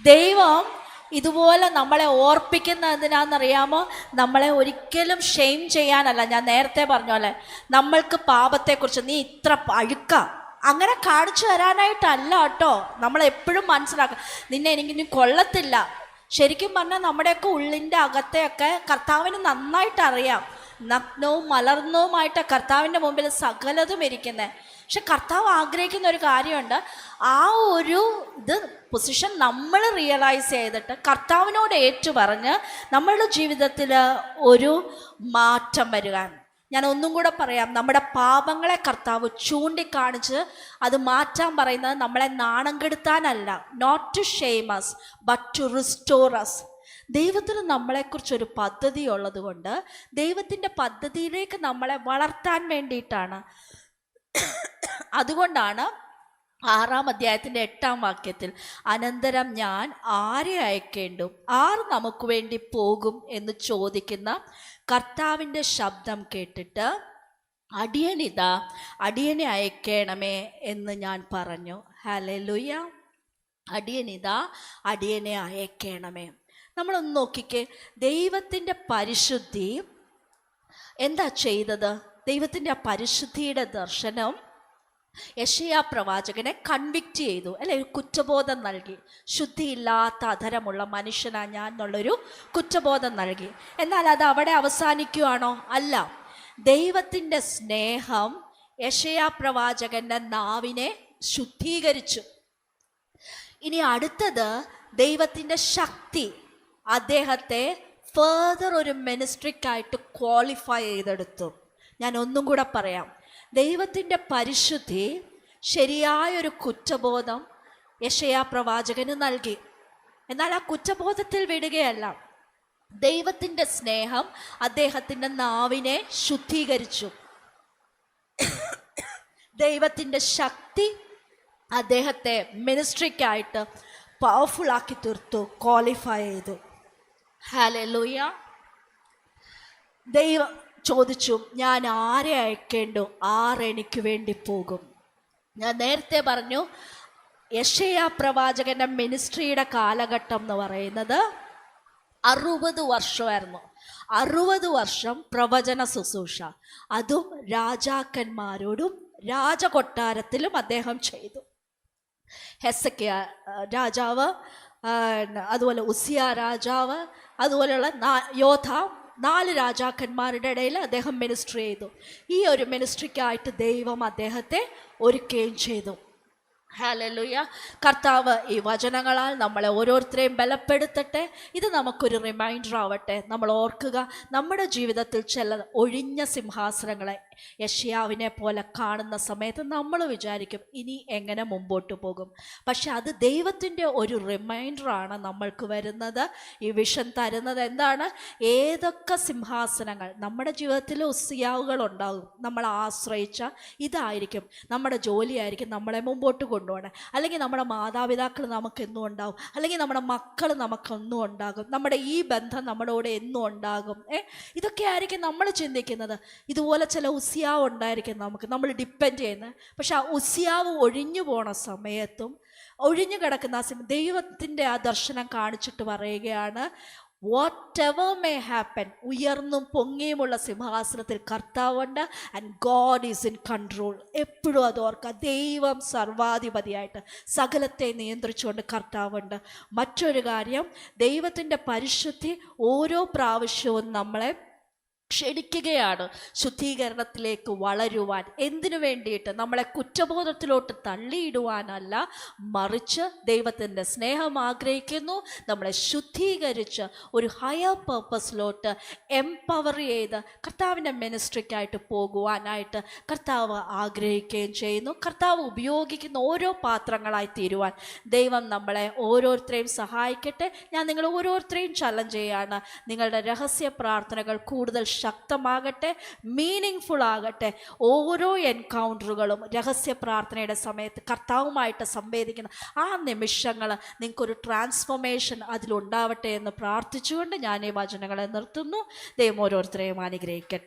ദൈവം ഇതുപോലെ നമ്മളെ ഓർപ്പിക്കുന്ന എന്തിനാണെന്നറിയാമോ? നമ്മളെ ഒരിക്കലും ഷെയിം ചെയ്യാനല്ല. ഞാൻ നേരത്തെ പറഞ്ഞ പോലെ നമ്മൾക്ക് പാപത്തെക്കുറിച്ച് നീ ഇത്ര അഴുക്ക അങ്ങനെ കാണിച്ചു തരാനായിട്ടല്ല കേട്ടോ. നമ്മളെപ്പോഴും മനസ്സിലാക്കുക, നിന്നെ എനിക്കിനി കൊള്ളത്തില്ല. ശരിക്കും പറഞ്ഞാൽ നമ്മുടെയൊക്കെ ഉള്ളിൻ്റെ അകത്തെയൊക്കെ കർത്താവിന് നന്നായിട്ട് അറിയാം. നഗ്നവും മലർന്നവുമായിട്ട് കർത്താവിൻ്റെ മുമ്പിൽ സകലതും ഇരിക്കുന്നത്. പക്ഷെ കർത്താവ് ആഗ്രഹിക്കുന്ന ഒരു കാര്യമുണ്ട്. ആ ഒരു പൊസിഷൻ നമ്മൾ റിയലൈസ് ചെയ്തിട്ട് കർത്താവിനോട് ഏറ്റുപറഞ്ഞ് നമ്മളുടെ ജീവിതത്തിൽ ഒരു മാറ്റം വരിക. ഞാൻ ഒന്നും കൂടെ പറയാം, നമ്മുടെ പാപങ്ങളെ കർത്താവ് ചൂണ്ടിക്കാണിച്ച് അത് മാറ്റാൻ പറയുന്നത് നമ്മളെ നാണം കെടുത്താനല്ല. Not to shame us but to restore us. ദൈവത്തിന് നമ്മളെക്കുറിച്ചൊരു പദ്ധതി ഉള്ളത് കൊണ്ട് ദൈവത്തിൻ്റെ പദ്ധതിയിലേക്ക് നമ്മളെ വളർത്താൻ വേണ്ടിയിട്ടാണ്. അതുകൊണ്ടാണ് 6-ാം അധ്യായത്തിൻ്റെ 8-ാം വാക്യത്തിൽ അനന്തരം ഞാൻ ആരെ അയക്കേണ്ടും, ആർ നമുക്ക് വേണ്ടി പോകും എന്ന് ചോദിക്കുന്ന കർത്താവിൻ്റെ ശബ്ദം കേട്ടിട്ട് അടിയനിതാ, അടിയനെ അയക്കണമേ എന്ന് ഞാൻ പറഞ്ഞു. ഹല്ലേലൂയ. അടിയനിതാ, അടിയനെ അയക്കണമേ. നമ്മളൊന്ന് നോക്കിക്കേ, ദൈവത്തിൻ്റെ പരിശുദ്ധി എന്താ ചെയ്തത്? ദൈവത്തിൻ്റെ ആ പരിശുദ്ധിയുടെ ദർശനം യെശയ്യാ പ്രവാചകനെ കൺവിക്റ്റ് ചെയ്തു അല്ലെ, ഒരു കുറ്റബോധം നൽകി. ശുദ്ധിയില്ലാത്ത അധരമുള്ള മനുഷ്യനാ ഞാൻ എന്നുള്ളൊരു കുറ്റബോധം നൽകി. എന്നാൽ അത് അവിടെ അവസാനിക്കുകയാണോ? അല്ല. ദൈവത്തിൻ്റെ സ്നേഹം യെശയ്യാ പ്രവാചകൻ്റെ നാവിനെ ശുദ്ധീകരിച്ചു. ഇനി അടുത്തത് ദൈവത്തിൻ്റെ ശക്തി അദ്ദേഹത്തെ ഫേർദർ ഒരു മിനിസ്ട്രിക്കായിട്ട് ക്വാളിഫൈ ചെയ്തെടുത്തു. ഞാൻ ഒന്നും കൂടെ പറയാം, ദൈവത്തിൻ്റെ പരിശുദ്ധി ശരിയായൊരു കുറ്റബോധം യെശയ്യാ പ്രവാചകന് നൽകി. എന്നാൽ ആ കുറ്റബോധത്തിൽ വിടുകയല്ല, ദൈവത്തിൻ്റെ സ്നേഹം അദ്ദേഹത്തിൻ്റെ നാവിനെ ശുദ്ധീകരിച്ചു. ദൈവത്തിൻ്റെ ശക്തി അദ്ദേഹത്തെ മിനിസ്ട്രിക്കായിട്ട് പവർഫുൾ ആക്കി തീർത്തു, ക്വാളിഫൈ ചെയ്തു. ഹല്ലേലൂയ. ദൈവം ചോദിച്ചു, ഞാൻ ആരെ അയക്കേണ്ടു, ആരെനിക്ക് വേണ്ടി പോകും? ഞാൻ നേരത്തെ പറഞ്ഞു, യെശയ്യാ പ്രവാചകന്റെ മിനിസ്ട്രിയുടെ കാലഘട്ടം എന്ന് പറയുന്നത് 60 വർഷമായിരുന്നു. 60 വർഷം പ്രവചന ശുശ്രൂഷ, അതും രാജാക്കന്മാരോടും രാജകൊട്ടാരത്തിലും അദ്ദേഹം ചെയ്തു. ഹെസക്കിയ രാജാവ്, അതുപോലെ ഉസിയ രാജാവ്, അതുപോലെയുള്ള യോധാം, 4 രാജാക്കന്മാരുടെ ഇടയിൽ അദ്ദേഹം മിനിസ്ട്രി ചെയ്തു. ഈ ഒരു മിനിസ്ട്രിക്കായിട്ട് ദൈവം അദ്ദേഹത്തെ ഒരുക്കുകയും ചെയ്തു. ഹല്ലേലൂയ. കർത്താവ് ഈ വചനങ്ങളാൽ നമ്മളെ ഓരോരുത്തരെയും ബലപ്പെടുത്തട്ടെ. ഇത് നമുക്കൊരു റിമൈൻഡർ ആവട്ടെ. നമ്മൾ ഓർക്കുക, നമ്മുടെ ജീവിതത്തിൽ ചില ഒഴിഞ്ഞ സിംഹാസനങ്ങളെ യെശയ്യാവിനെ പോലെ കാണുന്ന സമയത്ത് നമ്മൾ വിചാരിക്കും ഇനി എങ്ങനെ മുമ്പോട്ട് പോകും. പക്ഷെ അത് ദൈവത്തിൻ്റെ ഒരു റിമൈൻഡറാണ് നമ്മൾക്ക് വരുന്നത്. ഈ വിഷൻ തരുന്നത് എന്താണ്? ഏതൊക്കെ സിംഹാസനങ്ങൾ നമ്മുടെ ജീവിതത്തിൽ ഉസിയാവുകൾ ഉണ്ടാകും, നമ്മൾ ആശ്രയിച്ച ഇതായിരിക്കും, നമ്മുടെ ജോലിയായിരിക്കും നമ്മളെ മുമ്പോട്ട് കൊണ്ടുപോകണം, അല്ലെങ്കിൽ നമ്മുടെ മാതാപിതാക്കൾ നമുക്കെന്നും ഉണ്ടാകും, അല്ലെങ്കിൽ നമ്മുടെ മക്കൾ നമുക്കെന്നും ഉണ്ടാകും, നമ്മുടെ ഈ ബന്ധം നമ്മളോട് എന്നും ഉണ്ടാകും. ഇതൊക്കെ ആയിരിക്കും നമ്മൾ ചിന്തിക്കുന്നത്. ഇതുപോലെ ചില ഉസിയാവ് ഉണ്ടായിരിക്കും നമ്മൾ ഡിപ്പെൻഡ് ചെയ്യുന്നത്. പക്ഷെ ആ ഉസിയാവ് ഒഴിഞ്ഞു പോണ സമയത്തും ഒഴിഞ്ഞു കിടക്കുന്ന ആ ദൈവത്തിൻ്റെ ആ ദർശനം കാണിച്ചിട്ട് പറയുകയാണ്, വാട്ട് എവർ മേ ഹാപ്പൻ, ഉയർന്നും പൊങ്ങിയുമുള്ള സിംഹാസനത്തിൽ കർത്താവുണ്ട്, and God is in control. എപ്പോഴും അത് ഓർക്കുക, ദൈവം സർവാധിപതിയായിട്ട് സകലത്തെ നിയന്ത്രിച്ചുകൊണ്ട് കർത്താവുണ്ട്. മറ്റൊരു കാര്യം, ദൈവത്തിൻ്റെ പരിശുദ്ധി ഓരോ പ്രാവശ്യവും നമ്മളെ ക്ഷണിക്കുകയാണ് ശുദ്ധീകരണത്തിലേക്ക് വളരുവാൻ. എന്തിനു വേണ്ടിയിട്ട്? നമ്മളെ കുറ്റബോധത്തിലോട്ട് തള്ളിയിടുവാനല്ല, മറിച്ച് ദൈവത്തിൻ്റെ സ്നേഹം ആഗ്രഹിക്കുന്നു നമ്മളെ ശുദ്ധീകരിച്ച് ഒരു ഹയർ പർപ്പസിലോട്ട് എംപവർ ചെയ്ത് കർത്താവിൻ്റെ മിനിസ്ട്രിക്കായിട്ട് പോകുവാനായിട്ട് കർത്താവ് ആഗ്രഹിക്കുകയും ചെയ്യുന്നു. കർത്താവ് ഉപയോഗിക്കുന്ന ഓരോ പാത്രങ്ങളായി തീരുവാൻ ദൈവം നമ്മളെ ഓരോരുത്തരെയും സഹായിക്കട്ടെ. ഞാൻ നിങ്ങൾ ഓരോരുത്തരെയും ചലഞ്ച് ചെയ്യാണ്, നിങ്ങളുടെ രഹസ്യ പ്രാർത്ഥനകൾ കൂടുതൽ ശക്തമാകട്ടെ, മീനിങ് ആകട്ടെ. ഓരോ എൻകൗണ്ടറുകളും രഹസ്യ പ്രാർത്ഥനയുടെ സമയത്ത് കർത്താവുമായിട്ട് സംവേദിക്കുന്ന ആ നിമിഷങ്ങൾ നിങ്ങൾക്കൊരു ട്രാൻസ്ഫോർമേഷൻ അതിലുണ്ടാവട്ടെ എന്ന് പ്രാർത്ഥിച്ചുകൊണ്ട് ഞാൻ ഈ വചനങ്ങളെ നിർത്തുന്നു. ദൈവം ഓരോരുത്തരെയും അനുഗ്രഹിക്കട്ടെ.